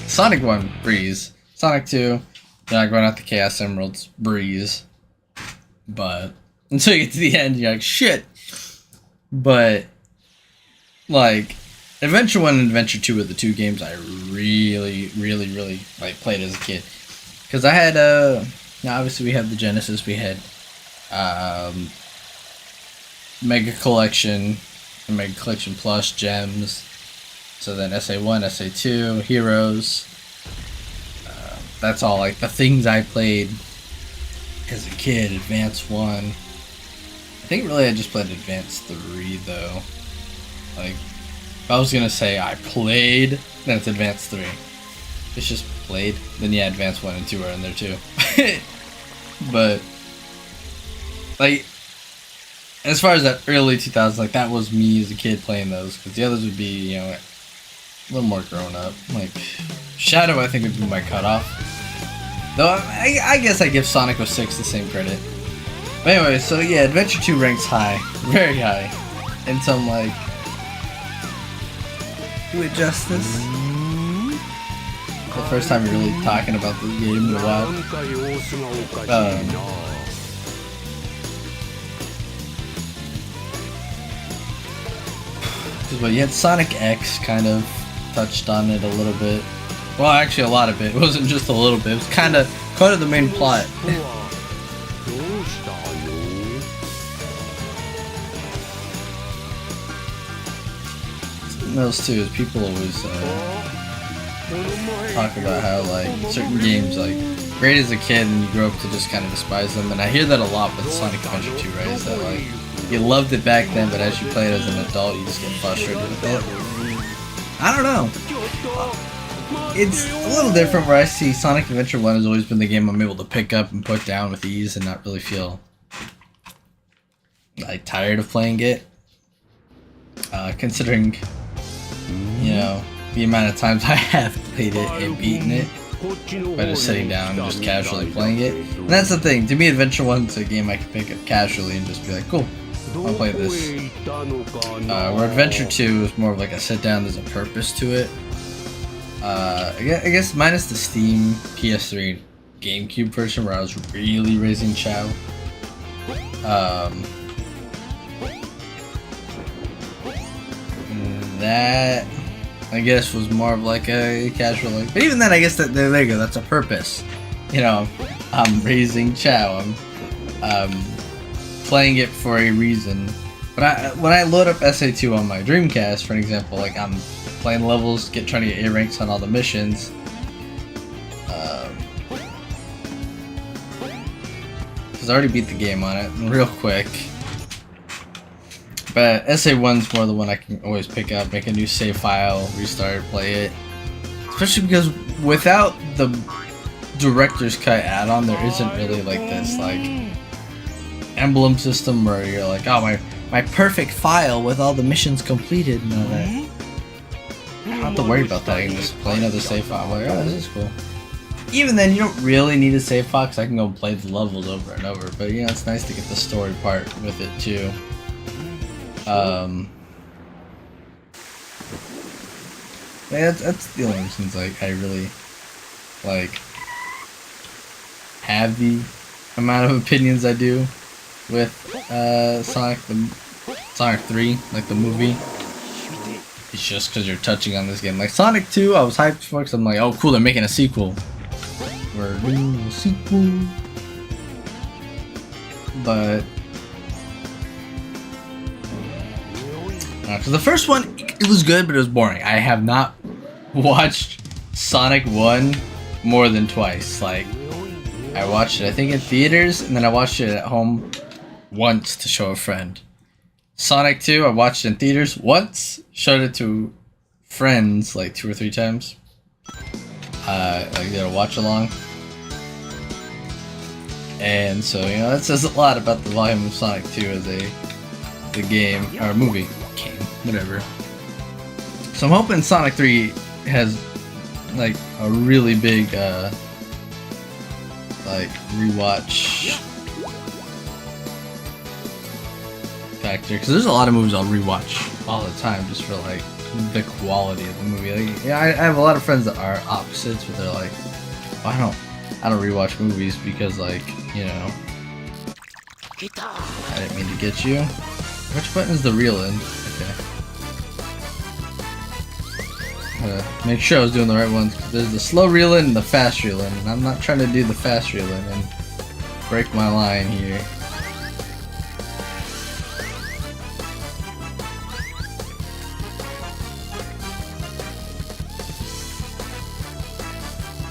Sonic 1, breeze. Sonic 2, you're not going out the Chaos Emeralds, breeze. But until you get to the end, you're like, shit. But like Adventure 1 and Adventure 2 were the two games I really like played as a kid. Because I had obviously we had the Genesis, we had Mega Collection, and Mega Collection Plus, Gems. So then SA1, SA2, Heroes. That's all like the things I played as a kid. Advance 1. I think really I just played Advance 3 though. Like, if I was gonna say I played, then it's Advance 3. It's just played. Then yeah, Advance 1 and 2 are in there too. But like, as far as that early 2000s, like that was me as a kid playing those, because the others would be, you know, a little more grown up. Like Shadow, I think would be my cutoff. Though I guess I give Sonic 06 the same credit. But anyway, so yeah, Adventure 2 ranks high, very high, and some like do it justice. The first time really talking about this game in a while. But yet Sonic X kind of touched on it a little bit. Well, actually a lot of it. It wasn't just a little bit. It was kind of the main plot. Those two is people always talk about how like certain games like great as a kid and you grow up to just kind of despise them, and I hear that a lot with Sonic Adventure 2, right? Is that like you loved it back then, but as you play it as an adult, you just get frustrated with it. I don't know. It's a little different where I see Sonic Adventure 1 has always been the game I'm able to pick up and put down with ease and not really feel like tired of playing it. Considering, you know, the amount of times I have played it and beaten it by just sitting down and just casually playing it. And that's the thing, to me Adventure 1's a game I can pick up casually and just be like, cool, I'll play this. Where Adventure 2 is more of like a sit down, there's a purpose to it. I guess minus the Steam, PS3, GameCube version where I was really raising Chow. That I guess was more of like a casual like, but even then I guess that there you go, that's a purpose. You know, I'm raising Chow, I'm playing it for a reason. But when I load up SA2 on my Dreamcast, for an example, like I'm playing levels, trying to get A ranks on all the missions. Cause I already beat the game on it real quick. But SA1's more the one I can always pick up, make a new save file, restart, play it. Especially because without the director's cut add-on, there isn't really like this like emblem system where you're like, oh my perfect file with all the missions completed and all that. don't have to worry about that. I can just play another save file. I'm like, oh, this is cool. Even then, you don't really need a save file because I can go play the levels over and over. But yeah, it's nice to get the story part with it too. Yeah, that's the only reasons like I really like have the amount of opinions I do with Sonic 3, like the movie. It's just because you're touching on this game. Like Sonic 2, I was hyped for because I'm like, oh cool, they're making a sequel. We're doing a sequel. But so the first one, it was good, but it was boring. I have not watched Sonic 1 more than twice. Like, I watched it, I think, in theaters, and then I watched it at home once to show a friend. Sonic 2, I watched it in theaters once, showed it to friends like 2 or 3 times. I did a watch along. And so, you know, that says a lot about the volume of Sonic 2 as the game, or movie, game, whatever. So I'm hoping Sonic 3 has like a really big like rewatch factor, because there's a lot of movies I'll rewatch all the time just for like the quality of the movie. Like, yeah, I have a lot of friends that are opposites, but they're like, well, I don't rewatch movies because, like, you know, I didn't mean to get you. Which button is the reel in? Okay. Make sure I was doing the right ones. There's the slow reel in and the fast reel in. And I'm not trying to do the fast reel in and break my line here.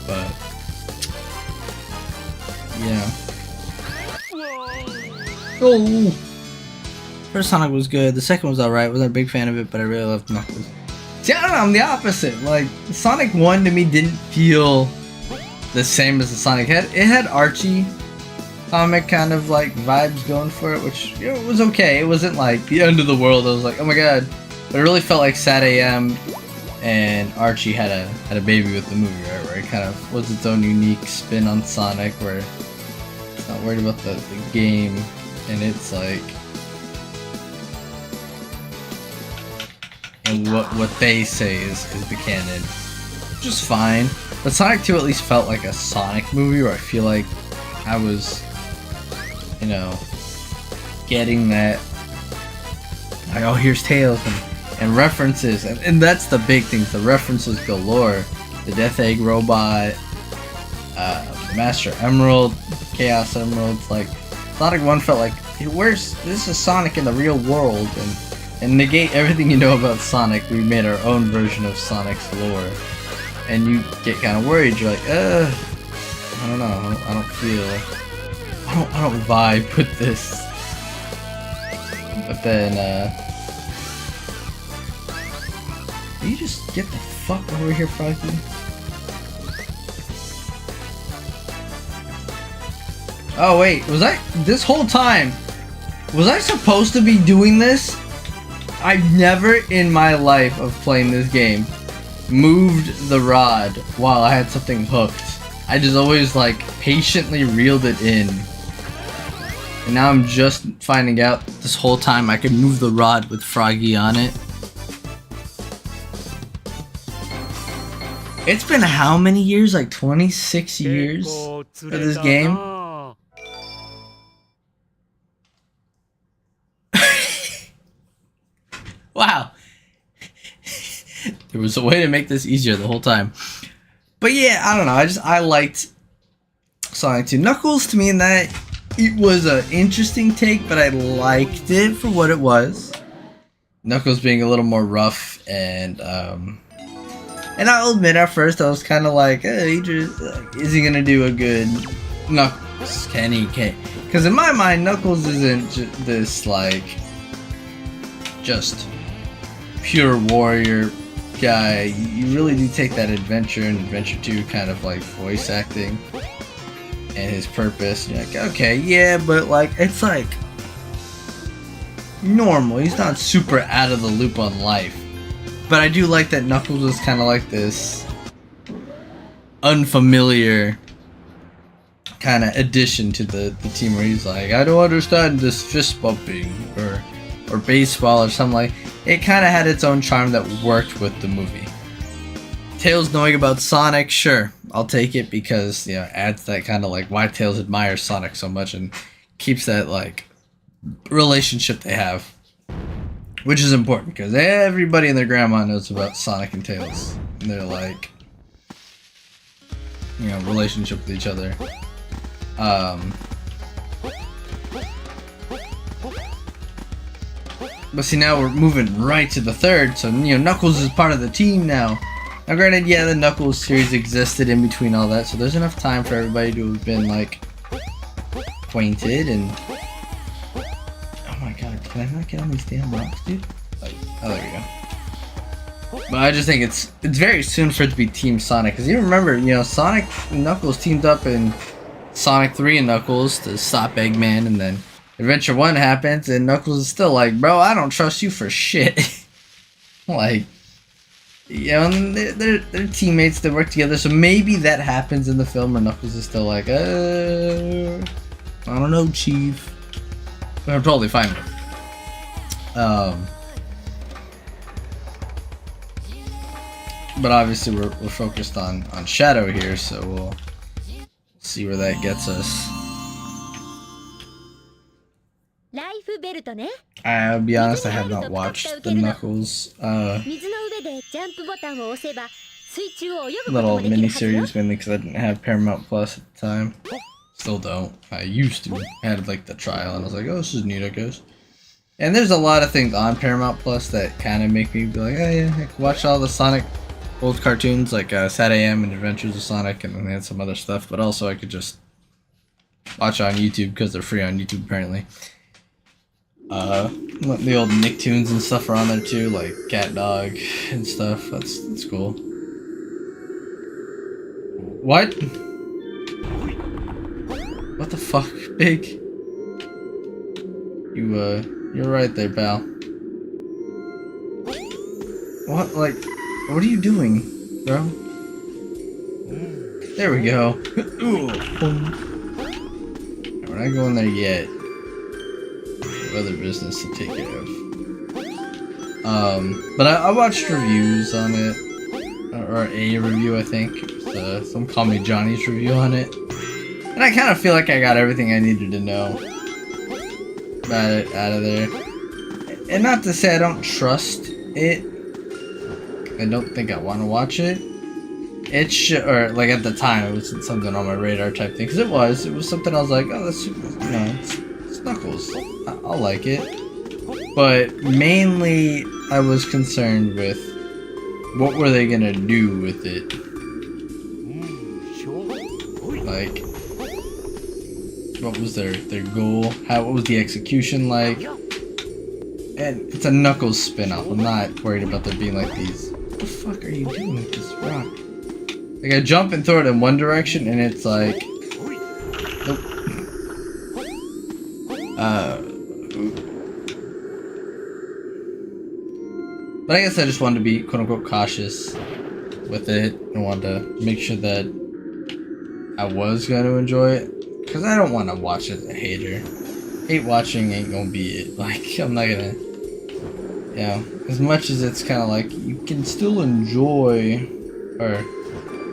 But yeah. Oh. First Sonic was good. The second was alright. Wasn't a big fan of it, but I really loved Knuckles. See, I don't know, I'm the opposite. Like, Sonic 1 to me didn't feel the same as the Sonic had. It had Archie comic kind of like vibes going for it, which, you know, it was okay. It wasn't like the end of the world. I was like, oh my god. But it really felt like Sad AM and Archie had a baby with the movie, right? Where it kind of was its own unique spin on Sonic, where it's not worried about the game, and it's like, and what they say is the canon, which is fine. But Sonic 2 at least felt like a Sonic movie, where I feel like I was, you know, getting that, like, oh, here's Tails, and references, and that's the big thing, the references galore. The Death Egg robot, Master Emerald, Chaos Emeralds. Like, Sonic 1 felt like, this is Sonic in the real world, and negate everything you know about Sonic. We made our own version of Sonic's lore, and you get kind of worried. You're like, I don't know, I don't vibe with this. But then, will you just get the fuck over here, Froggy? Oh wait, this whole time, was I supposed to be doing this? I've never in my life of playing this game moved the rod while I had something hooked. I just always like patiently reeled it in. And now I'm just finding out this whole time I could move the rod with Froggy on it. It's been how many years? Like 26 years for this game? Wow. There was a way to make this easier the whole time. But yeah, I don't know. I liked Sonic 2. Knuckles, to me, in that, it was an interesting take, but I liked it for what it was. Knuckles being a little more rough, and I'll admit, at first I was kind of like, hey, is he gonna do a good Knuckles? Can he? Because in my mind, Knuckles isn't this like just pure warrior guy. You really do take that adventure and Adventure 2 kind of like voice acting and his purpose. You're like, okay, yeah, but like it's like normal. He's not super out of the loop on life. But I do like that Knuckles was kind of like this unfamiliar kind of addition to the team, where he's like, I don't understand this fist bumping or baseball or something. Like, it kind of had its own charm that worked with the movie. Tails knowing about Sonic, sure, I'll take it, because, you know, adds that kind of like why Tails admires Sonic so much and keeps that like relationship they have, which is important because everybody and their grandma knows about Sonic and Tails and their like, you know, relationship with each other. But see, now we're moving right to the third, so, you know, Knuckles is part of the team now. Now granted, yeah, the Knuckles series existed in between all that, so there's enough time for everybody to have been like acquainted and... Oh my god, can I not get on these damn rocks, dude? Like, oh, there we go. But I just think it's very soon for it to be Team Sonic, because you remember, you know, Sonic and Knuckles teamed up in Sonic 3 and Knuckles to stop Eggman, and then Adventure 1 happens, and Knuckles is still like, bro, I don't trust you for shit. Like, you know, they're teammates that work together, so maybe that happens in the film, where Knuckles is still like, I don't know, Chief. But I'm totally fine with it. But obviously we're focused on Shadow here, so we'll see where that gets us. I'll be honest, I have not watched the Knuckles little mini-series, mainly because I didn't have Paramount Plus at the time. Still don't. I used to. I had like the trial and I was like, oh, this is neat, I guess. And there's a lot of things on Paramount Plus that kind of make me be like, oh yeah, I can watch all the Sonic old cartoons, like Sat AM and Adventures of Sonic, and then they had some other stuff, but also I could just watch on YouTube because they're free on YouTube apparently. The old Nicktoons and stuff are on there too, like Cat Dog and stuff. That's cool. What? What the fuck, Big? You're right there, pal. What, like, what are you doing, bro? There we go. We're not going there yet. Other business to take care of. But I watched reviews on it, or a review, I think. Some Call Me Johnny's review on it, and I kind of feel like I got everything I needed to know about it out of there. And not to say I don't trust it. I don't think I want to watch it. Or like at the time, it wasn't something on my radar type thing, because it was something I was like, oh, that's, you know, it's Knuckles. I'll like it. But mainly, I was concerned with what were they gonna do with it. Like, what was their goal? What was the execution like? And it's a Knuckles spin-off. I'm not worried about there being like these. What the fuck are you doing with this rock? Like, I jump and throw it in one direction, and it's like, nope. But I guess I just wanted to be quote-unquote cautious with it. I wanted to make sure that I was going to enjoy it, because I don't want to watch it as a hater. Hate watching ain't gonna be it. Like, I'm not gonna, you know, as much as it's kind of like, you can still enjoy, or,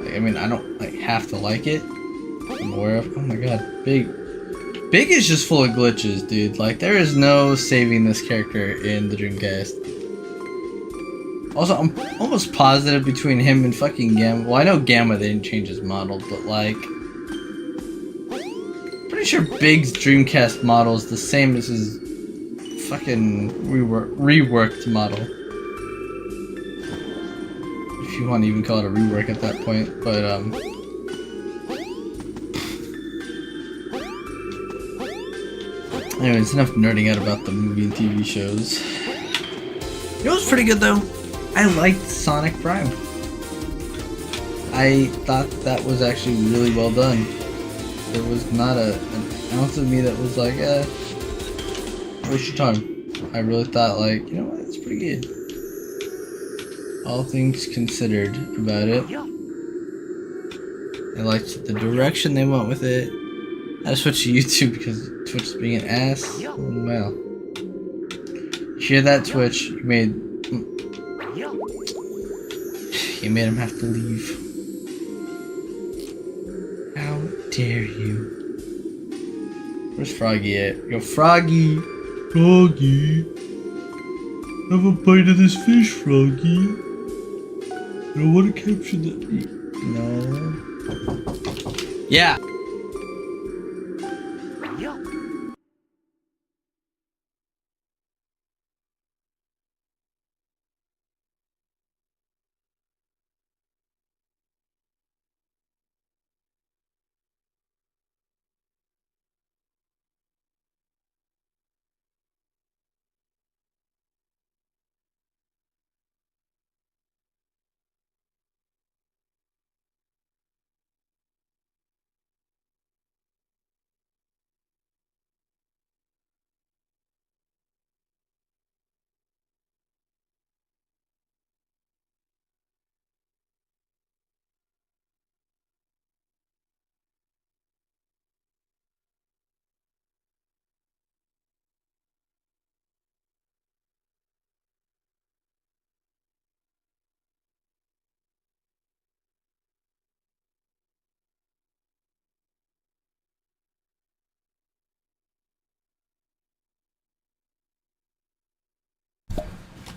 like, I mean, I don't, like, have to like it. I'm aware of, oh my god, Big is just full of glitches, dude. Like, there is no saving this character in the Dreamcast. Also, I'm almost positive between him and fucking Gamma. Well, I know Gamma, they didn't change his model, but like, pretty sure Big's Dreamcast model is the same as his fucking reworked model. If you want to even call it a rework at that point, but anyways, enough nerding out about the movie and TV shows. It was pretty good though. I liked Sonic Prime. I thought that was actually really well done. There was not an ounce of me that was like, waste your time. I really thought, like, you know what, it's pretty good. all things considered about it. I liked the direction they went with it. I switched to YouTube because Twitch is being an ass. Well, you hear that, Twitch? You made him have to leave. How dare you? Where's Froggy at? Yo, Froggy! Froggy! Have a bite of this fish, Froggy. I want to capture the... No. Yeah!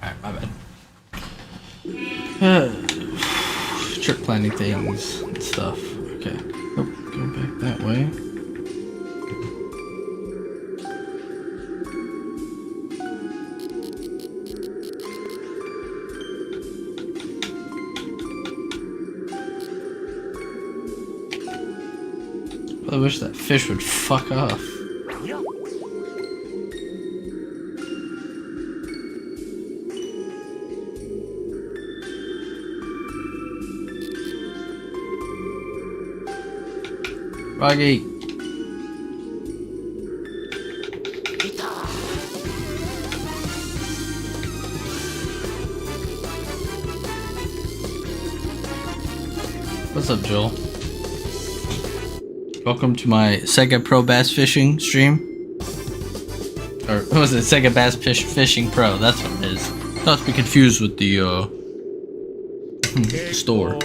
Alright, my bad. Trip planning things and stuff. Okay. Oh, go back that way. I wish that fish would fuck off. Froggy. What's up, Joel? Welcome to my Sega Pro Bass Fishing stream. Or what was it? Sega Bass Fishing Pro. That's what it is. Not to be confused with the store.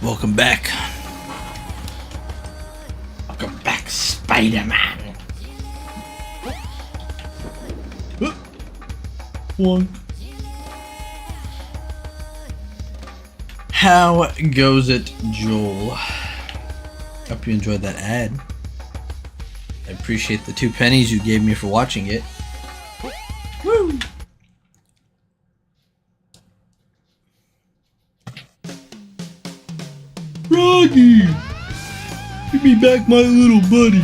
Welcome back. Welcome back, Spider-Man. One. How goes it, Joel? Hope you enjoyed that ad. I appreciate the 2 pennies you gave me for watching it. Woo! Froggy! Give me back my little buddy.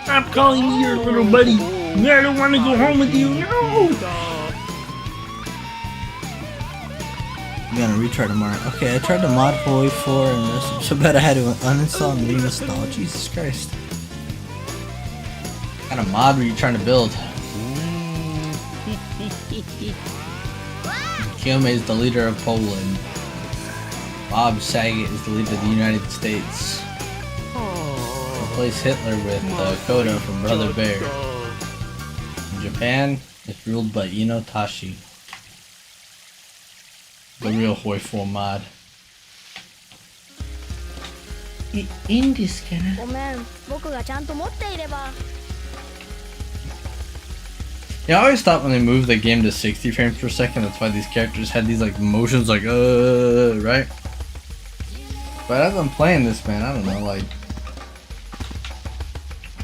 Stop calling me your little buddy. I don't want to go home with you. No! I'm gonna retry tomorrow. Okay, I tried to mod for 4 and this so bad I had to uninstall and reinstall. Jesus Christ. What kind of mod were you trying to build? Kiyome is the leader of Poland. Bob Saget is the leader of the United States. Replace Hitler with Koda from Brother Bear. In Japan, it's ruled by Ino Tashi. The real Hoi 4 mod. In this kind of... Yeah, I always thought when they moved the game to 60 frames per second, that's why these characters had these like motions like right? But as I'm playing this, man, I don't know, like,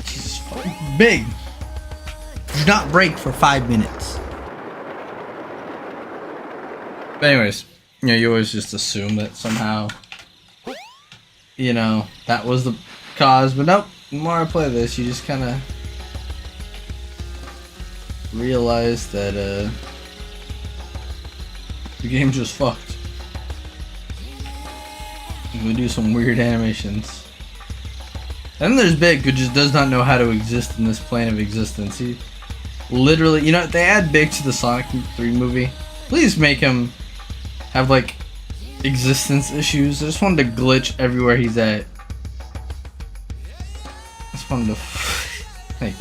Jesus, fucking big. Do not break for 5 minutes. But anyways, you know, you always just assume that somehow, you know, that was the cause. But nope, the more I play this, you just kind of realize that the game's just fucked. We do some weird animations. And then there's Big, who just does not know how to exist in this plane of existence. He literally, you know, if they add Big to the Sonic 3 movie, please make him have like existence issues. I just wanted to glitch everywhere he's at. I just wanted to like,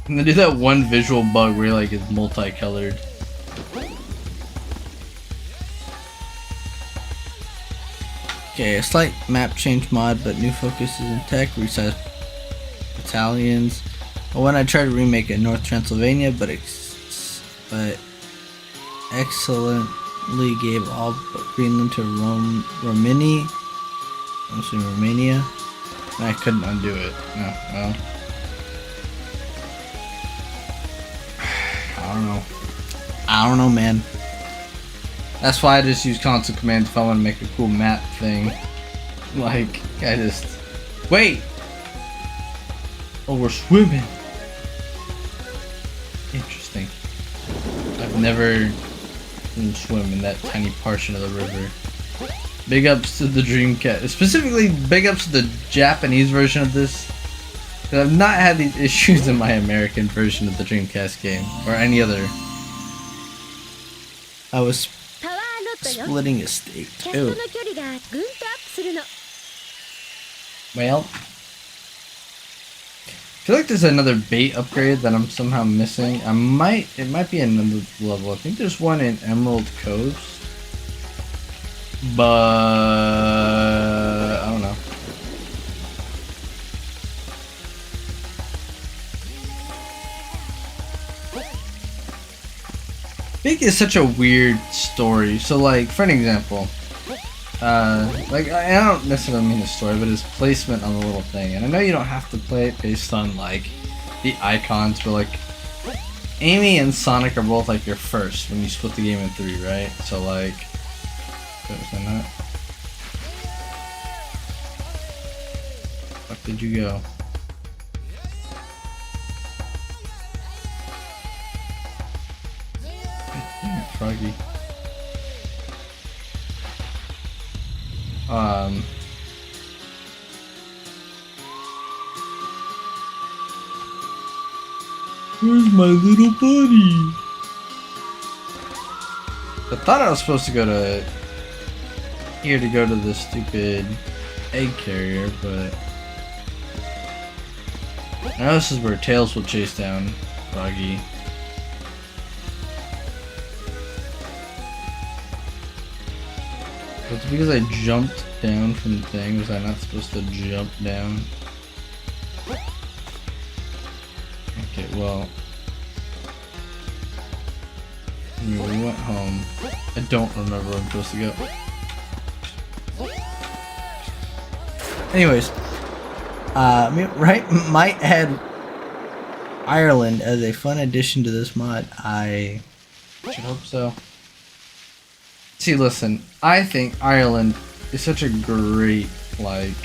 and they do that one visual bug where like it's multicolored. Okay, a slight map change mod, but new focus is in tech, resize battalions. Well, when I tried to remake it, North Transylvania, but excellently gave all but Greenland to Romania. I'm assuming Romania. And I couldn't undo it. No, well. I don't know, man. That's why I just use console commands if I want to make a cool map thing. Like, I just... Wait! Oh, we're swimming! Interesting. I've never seen swim in that tiny portion of the river. Big ups to the Dreamcast. Specifically, big ups to the Japanese version of this. Because I've not had these issues in my American version of the Dreamcast game. Or any other. I was splitting a steak. Ew. Well, I feel like there's another bait upgrade that I'm somehow missing. It might be another level. I think there's one in Emerald Coast, but I don't know. Big is such a weird story. So like, for an example, like I don't necessarily mean the story, but his placement on the little thing. And I know you don't have to play it based on like the icons, but like Amy and Sonic are both like your first when you split the game in 3, right? So like, was I not? Fuck did you go? Froggy. Where's my little buddy? I thought I was supposed to go to here to go to the stupid egg carrier, but I know this is where Tails will chase down Froggy. It's because I jumped down from the thing. Was I not supposed to jump down? Okay, well. We went home. I don't remember where I'm supposed to go. Anyways. Might add Ireland as a fun addition to this mod. I should hope so. See, listen, I think Ireland is such a great, like,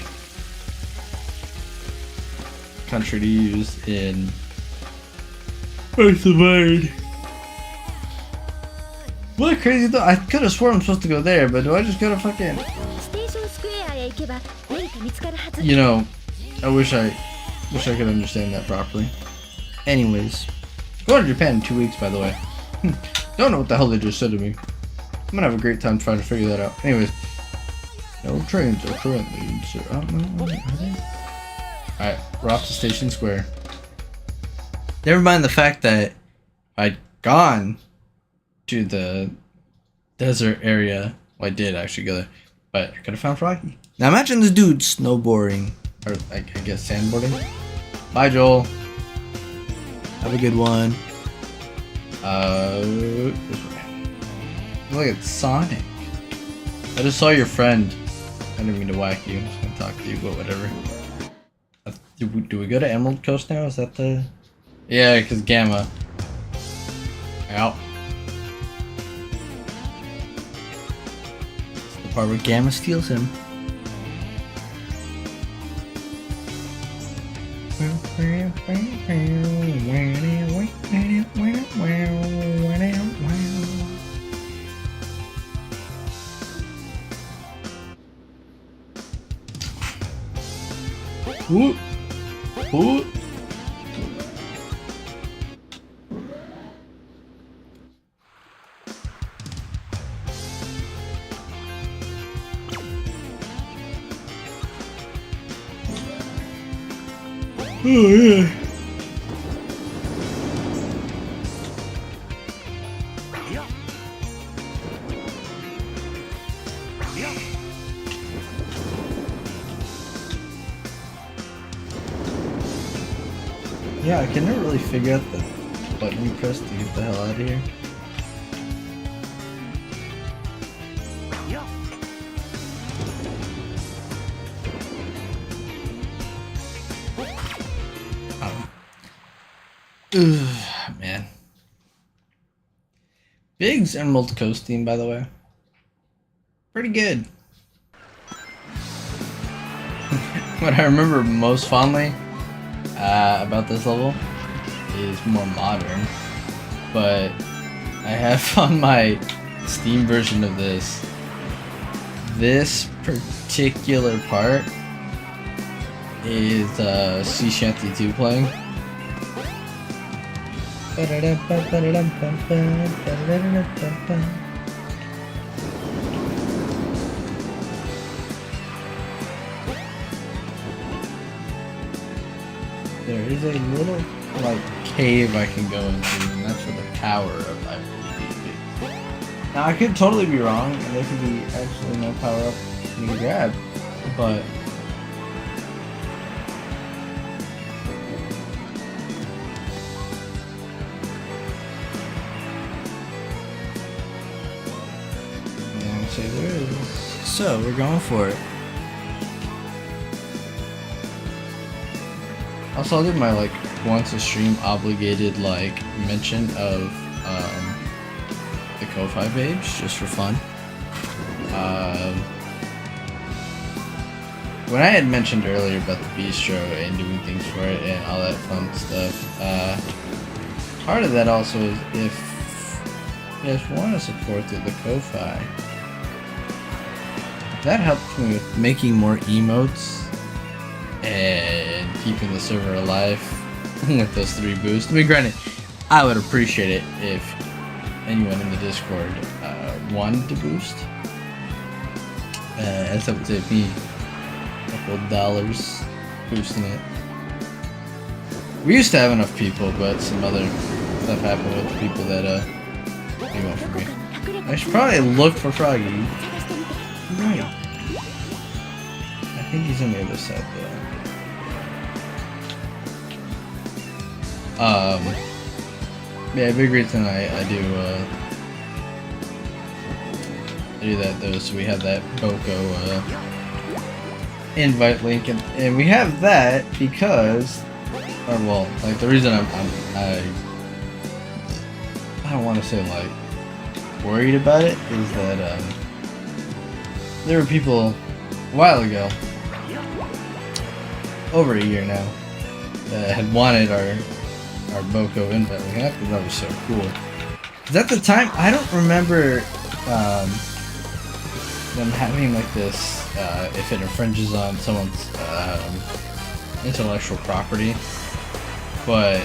country to use in Earth of Iron. What a crazy thought. I could have sworn I'm supposed to go there, but do I just go to fucking... You know, I wish I could understand that properly. Anyways, going to Japan in 2 weeks, by the way. Don't know what the hell they just said to me. I'm gonna have a great time trying to figure that out. Anyways, no trains are currently in Alright, we're off to Station Square. Never mind the fact that I'd gone to the desert area. Well, I did actually go there, but I could have found Froggy. Now imagine this dude snowboarding, or I guess sandboarding. Bye, Joel. Have a good one. This way. Look at Sonic. I just saw your friend. I didn't mean to whack you. I was gonna talk to you, but whatever. Do we go to Emerald Coast now? Is that the Yeah, because Gamma. Out. It's the part where Gamma steals him. Ooh. Ooh. Oh yeah. Yeah, I can never really figure out the button you press to get the hell out of here. Ugh, man. Big's Emerald Coast theme, by the way. Pretty good. What I remember most fondly about this level is more modern, but I have on my Steam version of this particular part is Sea Shanty 2 playing. There is a little like cave I can go into, and that's where the power of I believe is. Now I could totally be wrong, and there could be actually no power up for me to grab, but say there is. So we're going for it. Also, I'll do my like once a stream obligated like mention of the Ko-Fi page just for fun. When I had mentioned earlier about the bistro and doing things for it and all that fun stuff, part of that also is if you guys want to support the Ko-Fi. That helps me with making more emotes and keeping the server alive with those 3 boosts. I mean, granted, I would appreciate it if anyone in the Discord wanted to boost. As that would save me a couple dollars boosting it. We used to have enough people, but some other stuff happened with the people that came up for me. I should probably look for Froggy. Right. I think he's on the other side though. Yeah, big reason I do that though, so we have that Boko invite link, and we have that because, or well, like the reason I don't want to say like worried about it is that there were people a while ago, over a year now, that had wanted our Boko invite link. I thought that was so cool. Because at the time, I don't remember them having like this, if it infringes on someone's intellectual property, but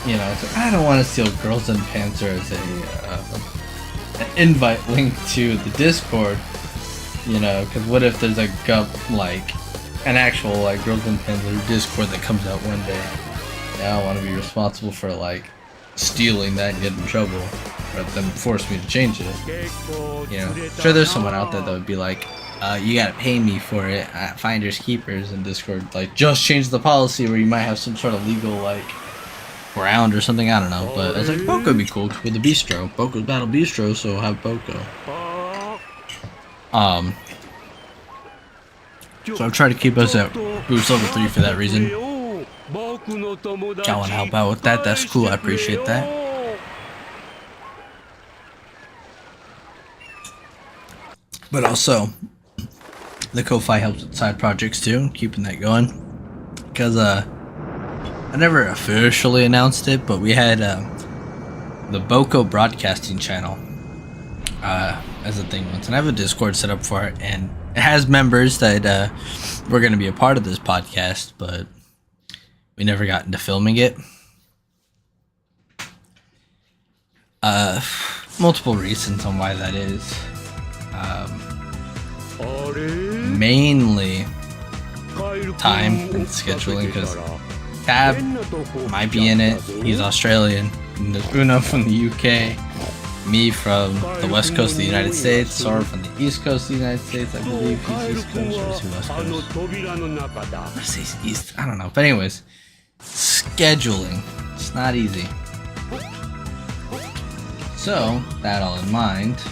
you know, it's like, I don't want to steal Girls in Panzer as an invite link to the Discord, you know, because what if there's a like an actual like Girls in Panzer Discord that comes out one day? Yeah, I don't want to be responsible for like stealing that and get in trouble, but then force me to change it. You know, sure, there's someone out there that would be like, you gotta pay me for it. Finders keepers in Discord, like just change the policy where you might have some sort of legal like ground or something. I don't know, but I was like, Boko would be cool with the bistro. Boko's Battle Bistro, so I'll have Boko. So I've tried to keep us at boost level 3 for that reason. Y'all want to help out with that? That's cool. I appreciate that. But also, the Ko-Fi helps with side projects too, keeping that going. Because I never officially announced it, but we had the Boko broadcasting channel as a thing once, and I have a Discord set up for it, and it has members that were going to be a part of this podcast, but we never got into filming it. Multiple reasons on why that is. Mainly time and scheduling, because Tab might be in it. He's Australian. And there's Una from the UK. Me from the west coast of the United States. Sora from the east coast of the United States. I believe he's east coast, or is he west coast? I say he's east. I don't know. But anyways, scheduling. It's not easy. So, that all in mind,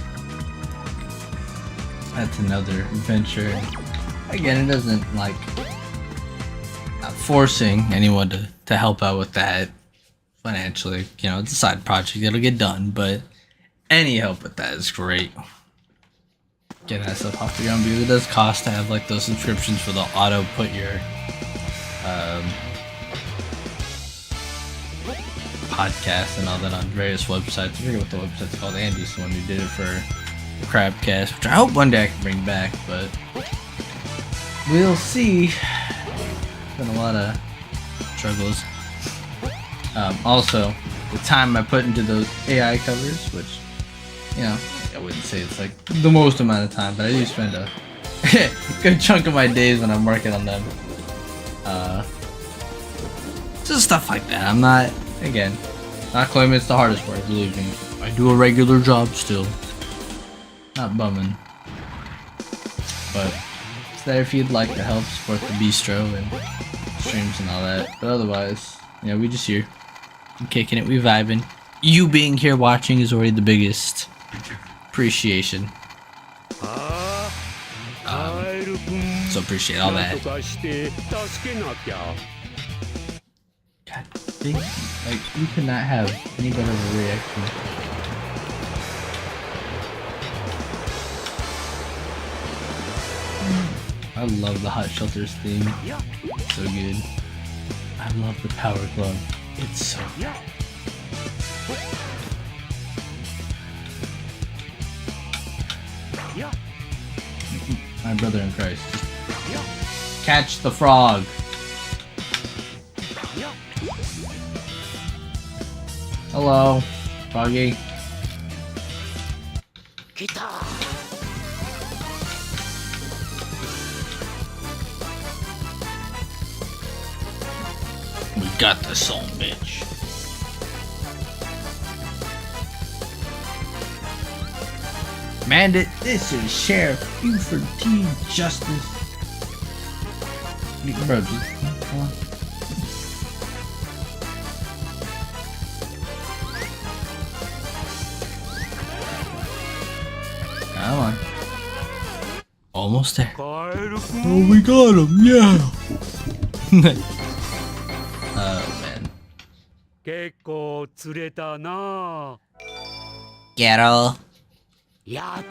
that's another adventure. Again, it doesn't like not forcing anyone to help out with that financially. You know, it's a side project, it'll get done, but any help with that is great. Getting that stuff off the ground, because it does cost to have like those subscriptions for the auto put your podcast and all that on various websites. I forget what the website's called. Andy's the one who did it for Crabcast, which I hope one day I can bring back, but we'll see. Been a lot of struggles. Also, the time I put into those AI covers, which, you know, I wouldn't say it's like the most amount of time, but I do spend a good chunk of my days when I'm working on them. Just stuff like that. I'm not, again, not claiming it's the hardest work, believe me. I do a regular job still. Not bumming. But it's there if you'd like to help support the bistro and streams and all that. But otherwise, you know, we just here. I'm kicking it, we vibing. You being here watching is already the biggest appreciation. So appreciate all that. God, big, like, you could not have any better of a reaction. I love the Hot Shelters theme. So good. I love the Power Glove. It's so good. My brother in Christ. Catch the frog. Hello, Froggy. We got this on, bitch. Mandate, this is Sheriff Buford T. Justice. Bro, just come on. Come on. Almost there. Oh, we got him, yeah. Oh, man. Ghetto. Yeah,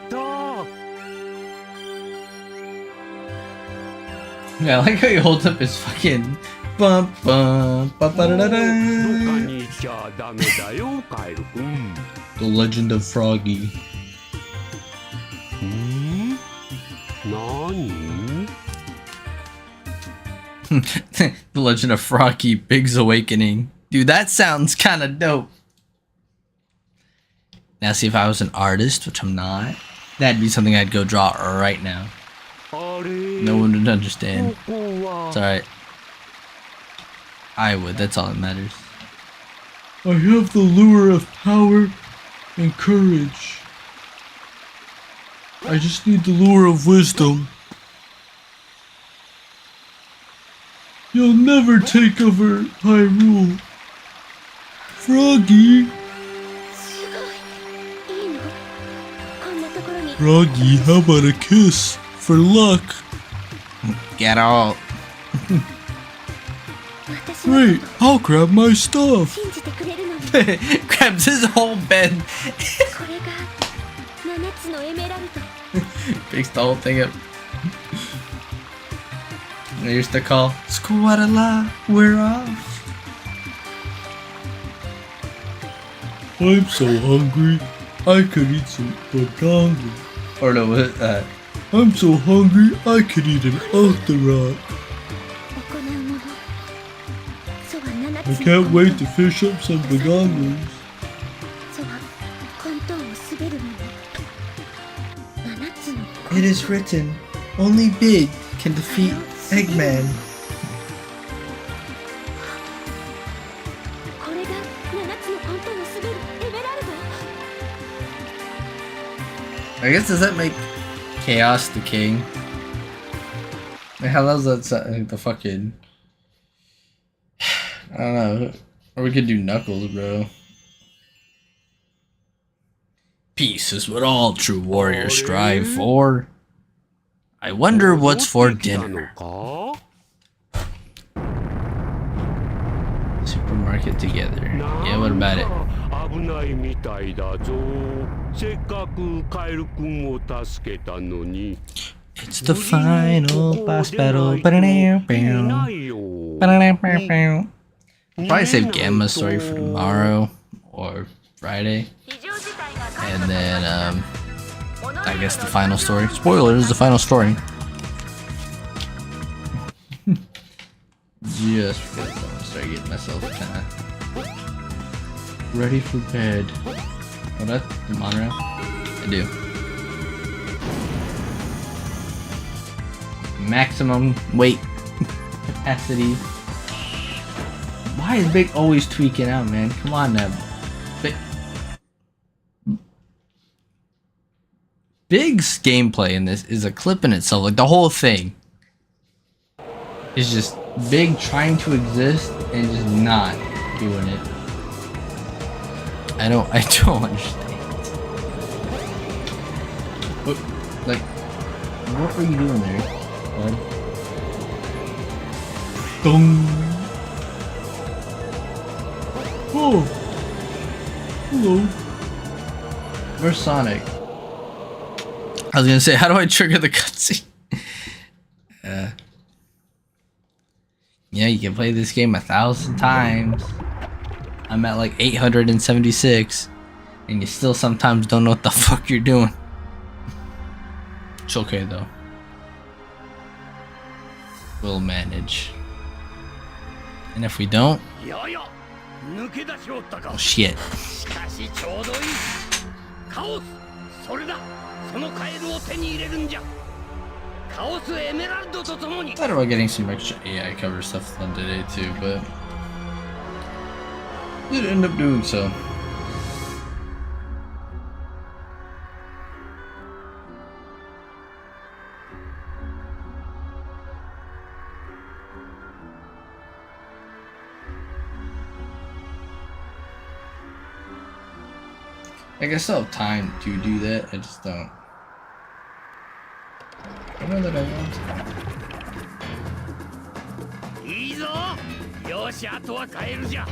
I like how he holds up his fucking bump bump ba ba da da da. The Legend of Froggy. The Legend of Froggy, Big's Awakening. Dude, that sounds kind of dope. Now, see, if I was an artist, which I'm not, that'd be something I'd go draw right now. No one would understand. It's alright. I would, that's all that matters. I have the lure of power and courage. I just need the lure of wisdom. You'll never take over Hyrule. Froggy. Froggy, how about a kiss? For luck. Get out. 私の Wait, I'll grab my stuff. 信じてくれるのに Grabs his whole bed. これが7つのエメラルド Picks the whole thing up. Here's the call. Squadala, we're off. I'm so hungry. I could eat some bananas. Or no, what? I'm so hungry. I could eat an octorok. 行うものそは7 I つの can't wait to fish up some bananas. そは混沌を滑るもの7つの It is written, only Big can defeat Eggman. これが7つの混沌を滑るエメラルド I guess does that make Chaos the king? Like, how does that sound? The fucking... I don't know. Or we could do Knuckles, bro. Peace is what all true warriors strive for. I wonder what's for dinner. Supermarket together. Yeah, what about it? 危ないみたいだぞ。せっかくカエルくんを助けたのに。 It's the final boss battle. I'll probably save Gamma's story for tomorrow or Friday. And then, I guess the final story. Spoilers, the final story. Just because I'm gonna start getting myself kinda ready for bed. Oh, that's the monorail? I do. Maximum weight capacity. Why is Big always tweaking out, man? Come on now. Big's gameplay in this is a clip in itself. Like the whole thing is just Big trying to exist and just not doing it. I don't understand. What, like, what are you doing there, bud? Dong. Oh. Hello. Where's Sonic? I was gonna say, how do I trigger the cutscene? Yeah, you can play this game 1,000 times. I'm at like 876, and you still sometimes don't know what the fuck you're doing. It's okay though. We'll manage. And if we don't, oh shit. そのカエルを手に入れるんじゃ。カオスエメラルドとともに。 Thought about getting some extra AI cover stuff done today too, but didn't end up doing so. Like I still have time to do that, I just don't. I know that I want to. いいぞ。よし、あとはカエルじゃ。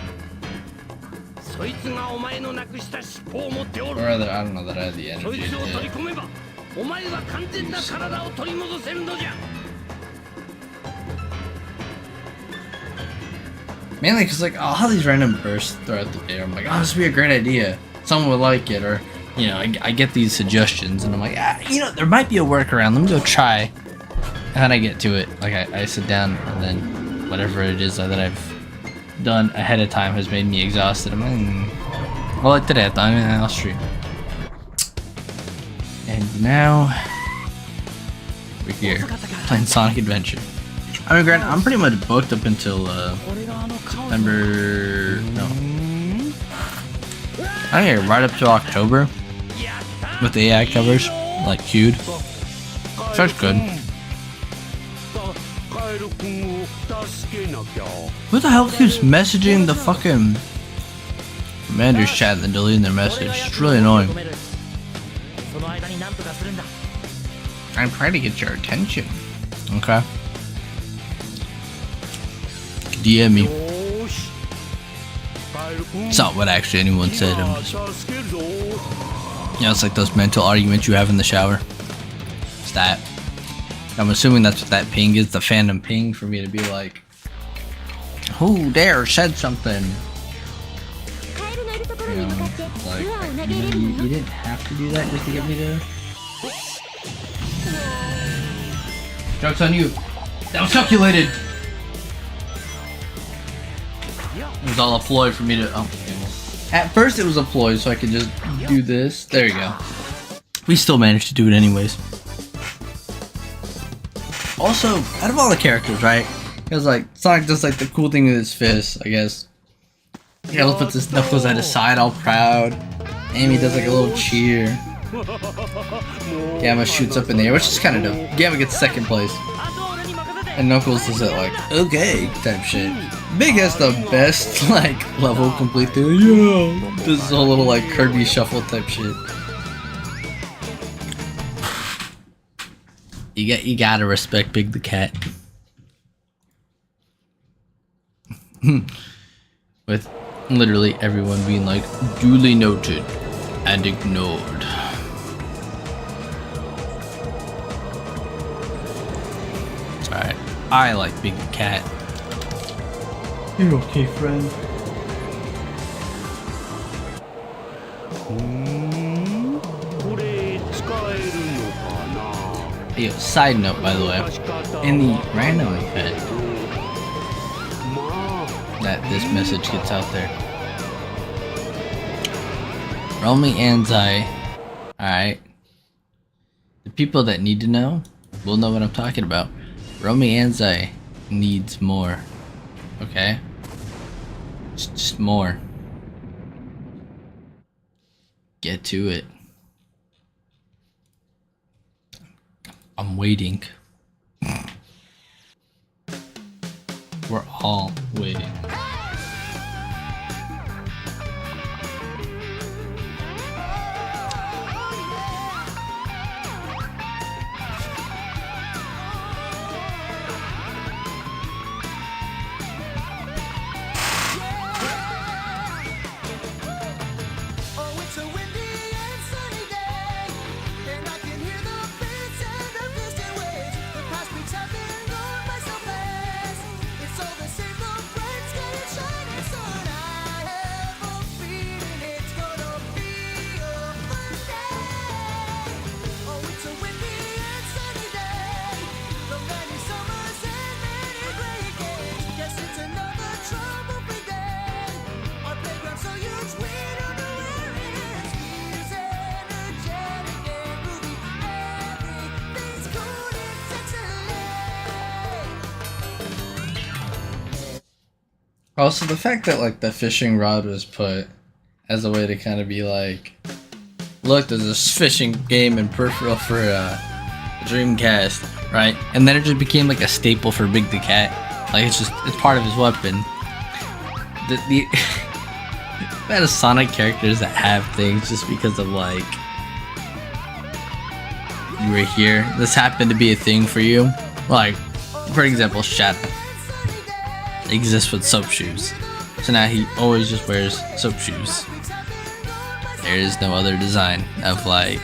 そいつがお前のなくした尻尾を持っておる。 Or rather, I don't know that I have the そい energy つを to 取り込めば、お前は完全な体を取り戻せるのじゃ。 Mainly because like I'll have these random bursts throughout the day. I'm like, oh, this would be a great idea. Someone would like it, or you know, I get these suggestions, and I'm like, ah, you know, there might be a workaround. Let me go try. And then I get to it. Like I sit down, and then whatever it is that I've done ahead of time has made me exhausted. I'm like, well, like today, I'll stream. And now we're here playing Sonic Adventure. I mean, granted, I'm pretty much booked up until September. No, I think right up to October with the AI covers, like queued. So that's good. Who the hell keeps messaging the fucking Commander's chat and then deleting their message? It's really annoying. I'm trying to get your attention. Okay. DM me. よーしカエル君 It's not what actually anyone said. 今 I'm just, 助けるぞ you know, it's like those mental arguments you have in the shower. It's that. I'm assuming that's what that ping is, the fandom ping, for me to be like, who there said something? カエルのいるところ You に know, 向かって like, ルアーを投 you, げ入れ you, るの you よ。 didn't have to do that just to get me to. Joke's on you. That was calculated. It was all a ploy for me to. Oh, okay, well. At first, it was a ploy so I could just do this. There you go. We still managed to do it anyways. Also, out of all the characters, right? Because like Sonic does like the cool thing with his fist, I guess. Tails puts his knuckles at his side, all proud. Amy does like a little cheer. Gamma shoots up in the air, which is kind of dope. Gamma gets second place. And Knuckles does it like, okay, type shit. Big has the best, like, level complete thing. Yeah! Does this whole little, like, Kirby shuffle type shit. You gotta respect Big the Cat. With literally everyone being like, duly noted and ignored. It's alright. I like Big the Cat. You're okay, friend. これ使えるのかな Hey, side note, by the way, in the random event まあ that this message gets out there, Romy Anzai, alright, the people that need to know will know what I'm talking about. Romy Anzai needs more, okay? Just more. Get to it. I'm waiting. We're all waiting. Also, the fact that like the fishing rod was put as a way to kind of be like, look, there's this fishing game in peripheral for Dreamcast, right? And then it just became like a staple for Big the Cat. Like it's part of his weapon. The amount of Sonic characters that have things just because of like, you were here, this happened to be a thing for you. Like, for example, Shadow exists with soap shoes, so now he always just wears soap shoes. There is no other design of like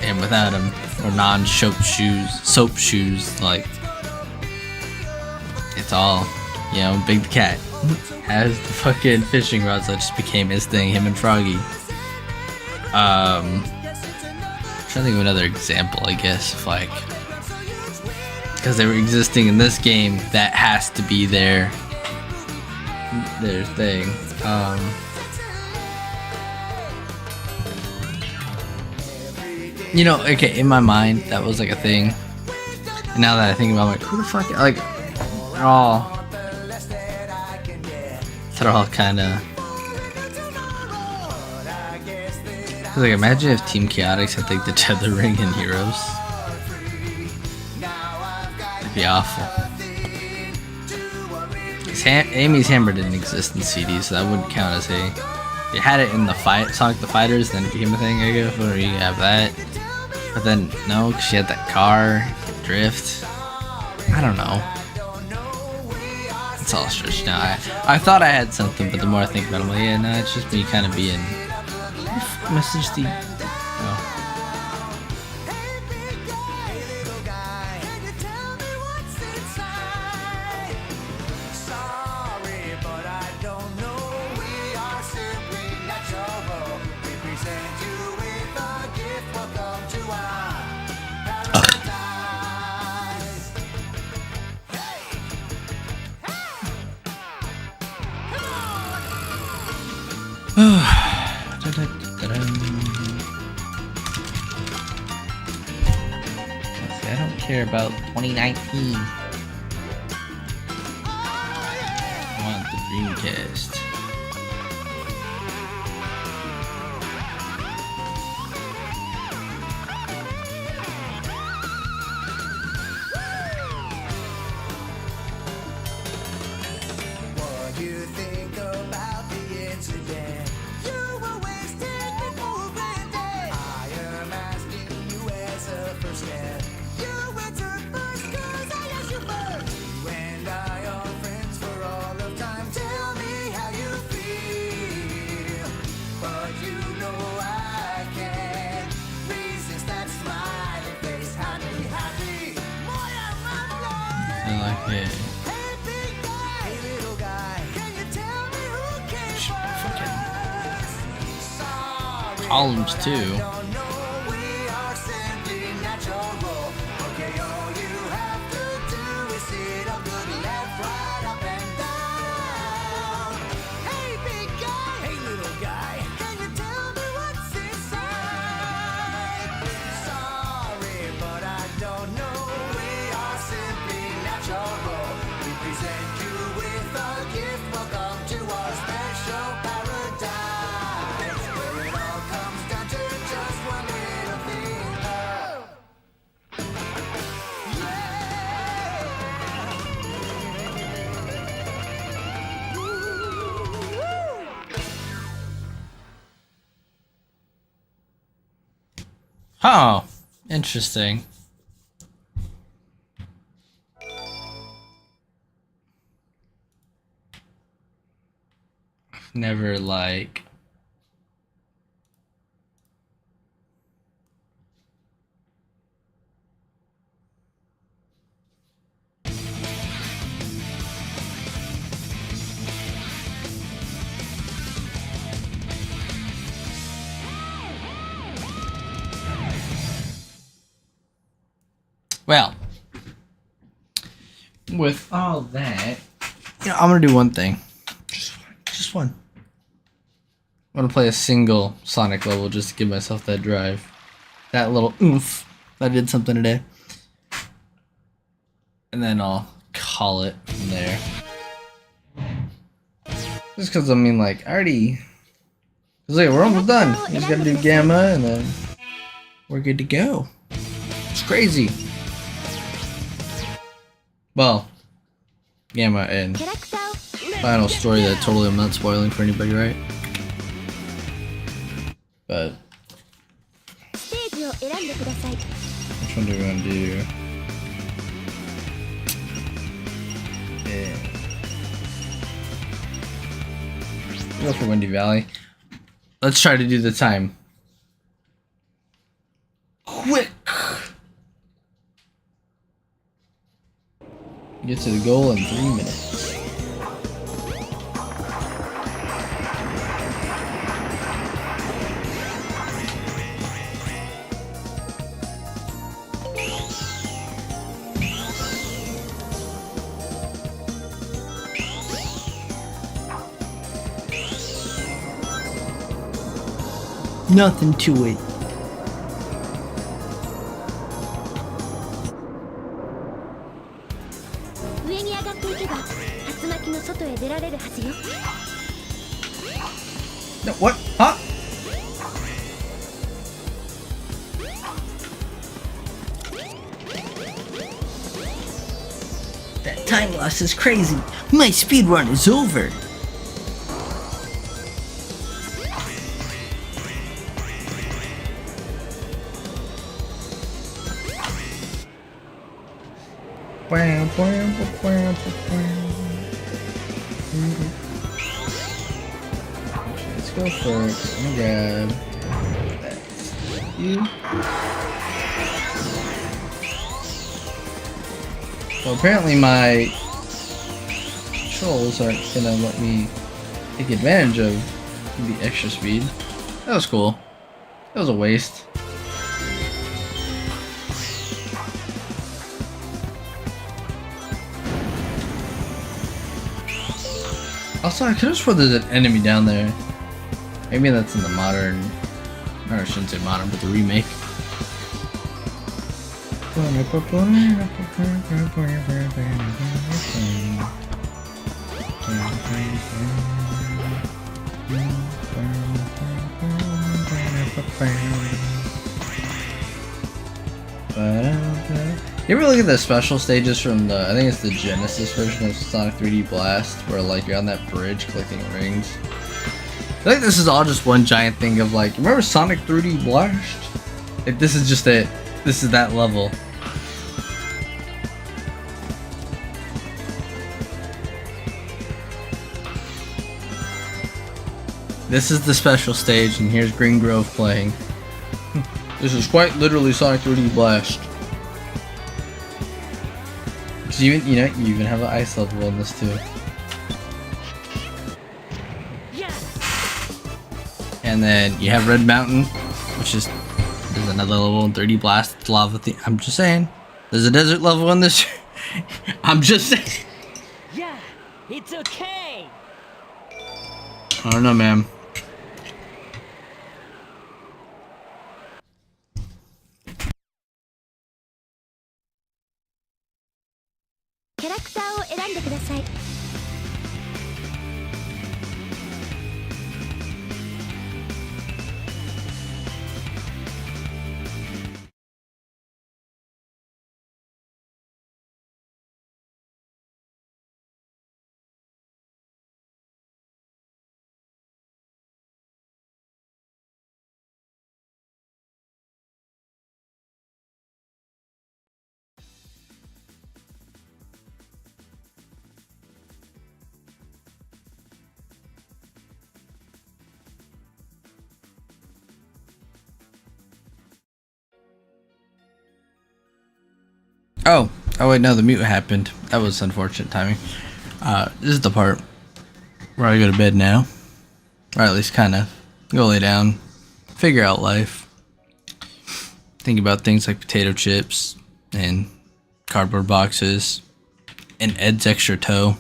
him without him, or non-soap shoes. Like it's all, you know, Big the Cat has the fucking fishing rods that just became his thing. Him and Froggy. I'm trying to think of another example, I guess, of like, because they were existing in this game, that has to be their thing. You know, okay, in my mind, that was like a thing. And now that I think about it, I'm like, who the fuck, like, they're all kind of, cause like, imagine if Team Chaotix had like the Tether Ring and Heroes. It'd be awful. Amy's Hammer didn't exist in CD, so that wouldn't count as a. They had it in the Sonic the Fighters, then it became a thing, I guess, where you have that. But then, no, because she had that car, drift. I don't know. It's all stretched now. I thought I had something, but the more I think about it, I'm like, yeah, no, it's just me kind of being. Message the. Oh. I don't care about 2019. I want the Dreamcast. What do you think about the incident? You always take me for granted. I am asking you as a first step. You answer first 'cause I asked you first. You and I are friends for all of time. Tell me how you feel. But you know I can't resist that smiling face. Happy, happy. Boy, I'm I like it. Hey, big guy. Hey, little guy. Can you tell me who came first? Sorry, Columns but I too. don't know. We are simply natural. Okay, all you have to do is sit up good, left, right, up and down. Hey, big guy. Hey, little guy. Can you tell me what's inside? Sorry, but I don't know. We are simply natural. We present you with a gift. Welcome to our special paradise, where it all comes down to just one little thing. Oh, interesting. Never like. Well, with all that, I'm gonna do one thing. Just one. I'm gonna play a single Sonic level just to give myself that drive, that little oomph. I did something today, and then I'll call it from there. Just because I mean, like, I already. Cause like, we're almost done. We just gotta do Gamma, and then we're good to go. It's crazy. Well, Gamma and final story that totally I'm not spoiling for anybody, right? But ステージを選んでください。 which one do we want to do? Yeah. We'll go for Windy Valley. Let's try to do the time. Quick! Get to the goal in 3 minutes. Nothing to it. No, what? Huh? That time loss is crazy. My speed run is over. Let's go first. I'm gonna grab that. You. So apparently my controls aren't gonna let me take advantage of the extra speed. That was cool. That was a waste. Also, I could have sworn there's an enemy down there. Maybe that's in the modern, or I shouldn't say modern, but the remake. You ever look at the special stages from the, I think it's the Genesis version of Sonic 3D Blast, where like you're on that bridge collecting rings? I think this is all just one giant thing of like, remember Sonic 3D Blast? Like, this is just it. This is that level. This is the special stage, and here's Green Grove playing. This is quite literally Sonic 3D Blast. Cause you even have an ice level in this too. And then you have Red Mountain, which is there's another level in 3D Blast. It's lava theme. I'm just saying. There's a desert level in this. I'm just saying. Yeah, it's okay. I don't know, man. キャラクターを選んでください。Oh wait, no, the mute happened. That was unfortunate timing. This is the part where I go to bed now. Or at least kind of. Go lay down. Figure out life. Think about things like potato chips and cardboard boxes and Ed's extra toe.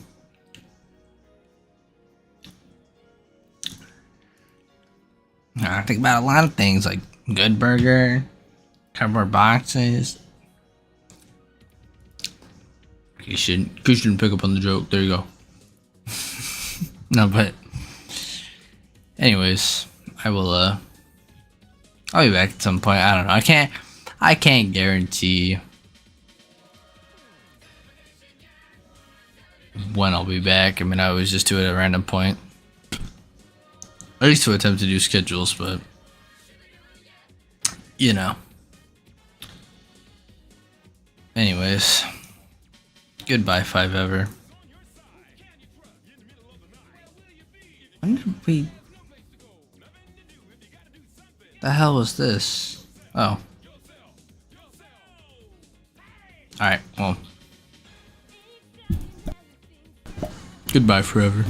I think about a lot of things like Good Burger, cardboard boxes. You shouldn't pick up on the joke. There you go. No, but anyways, I'll be back at some point. I don't know. I can't guarantee when I'll be back. I mean, I always just do it at a random point. I used to attempt to do schedules, but you know. Anyways. Goodbye, 5ever. When did we... The hell was this? Oh. Alright, well. Goodbye forever.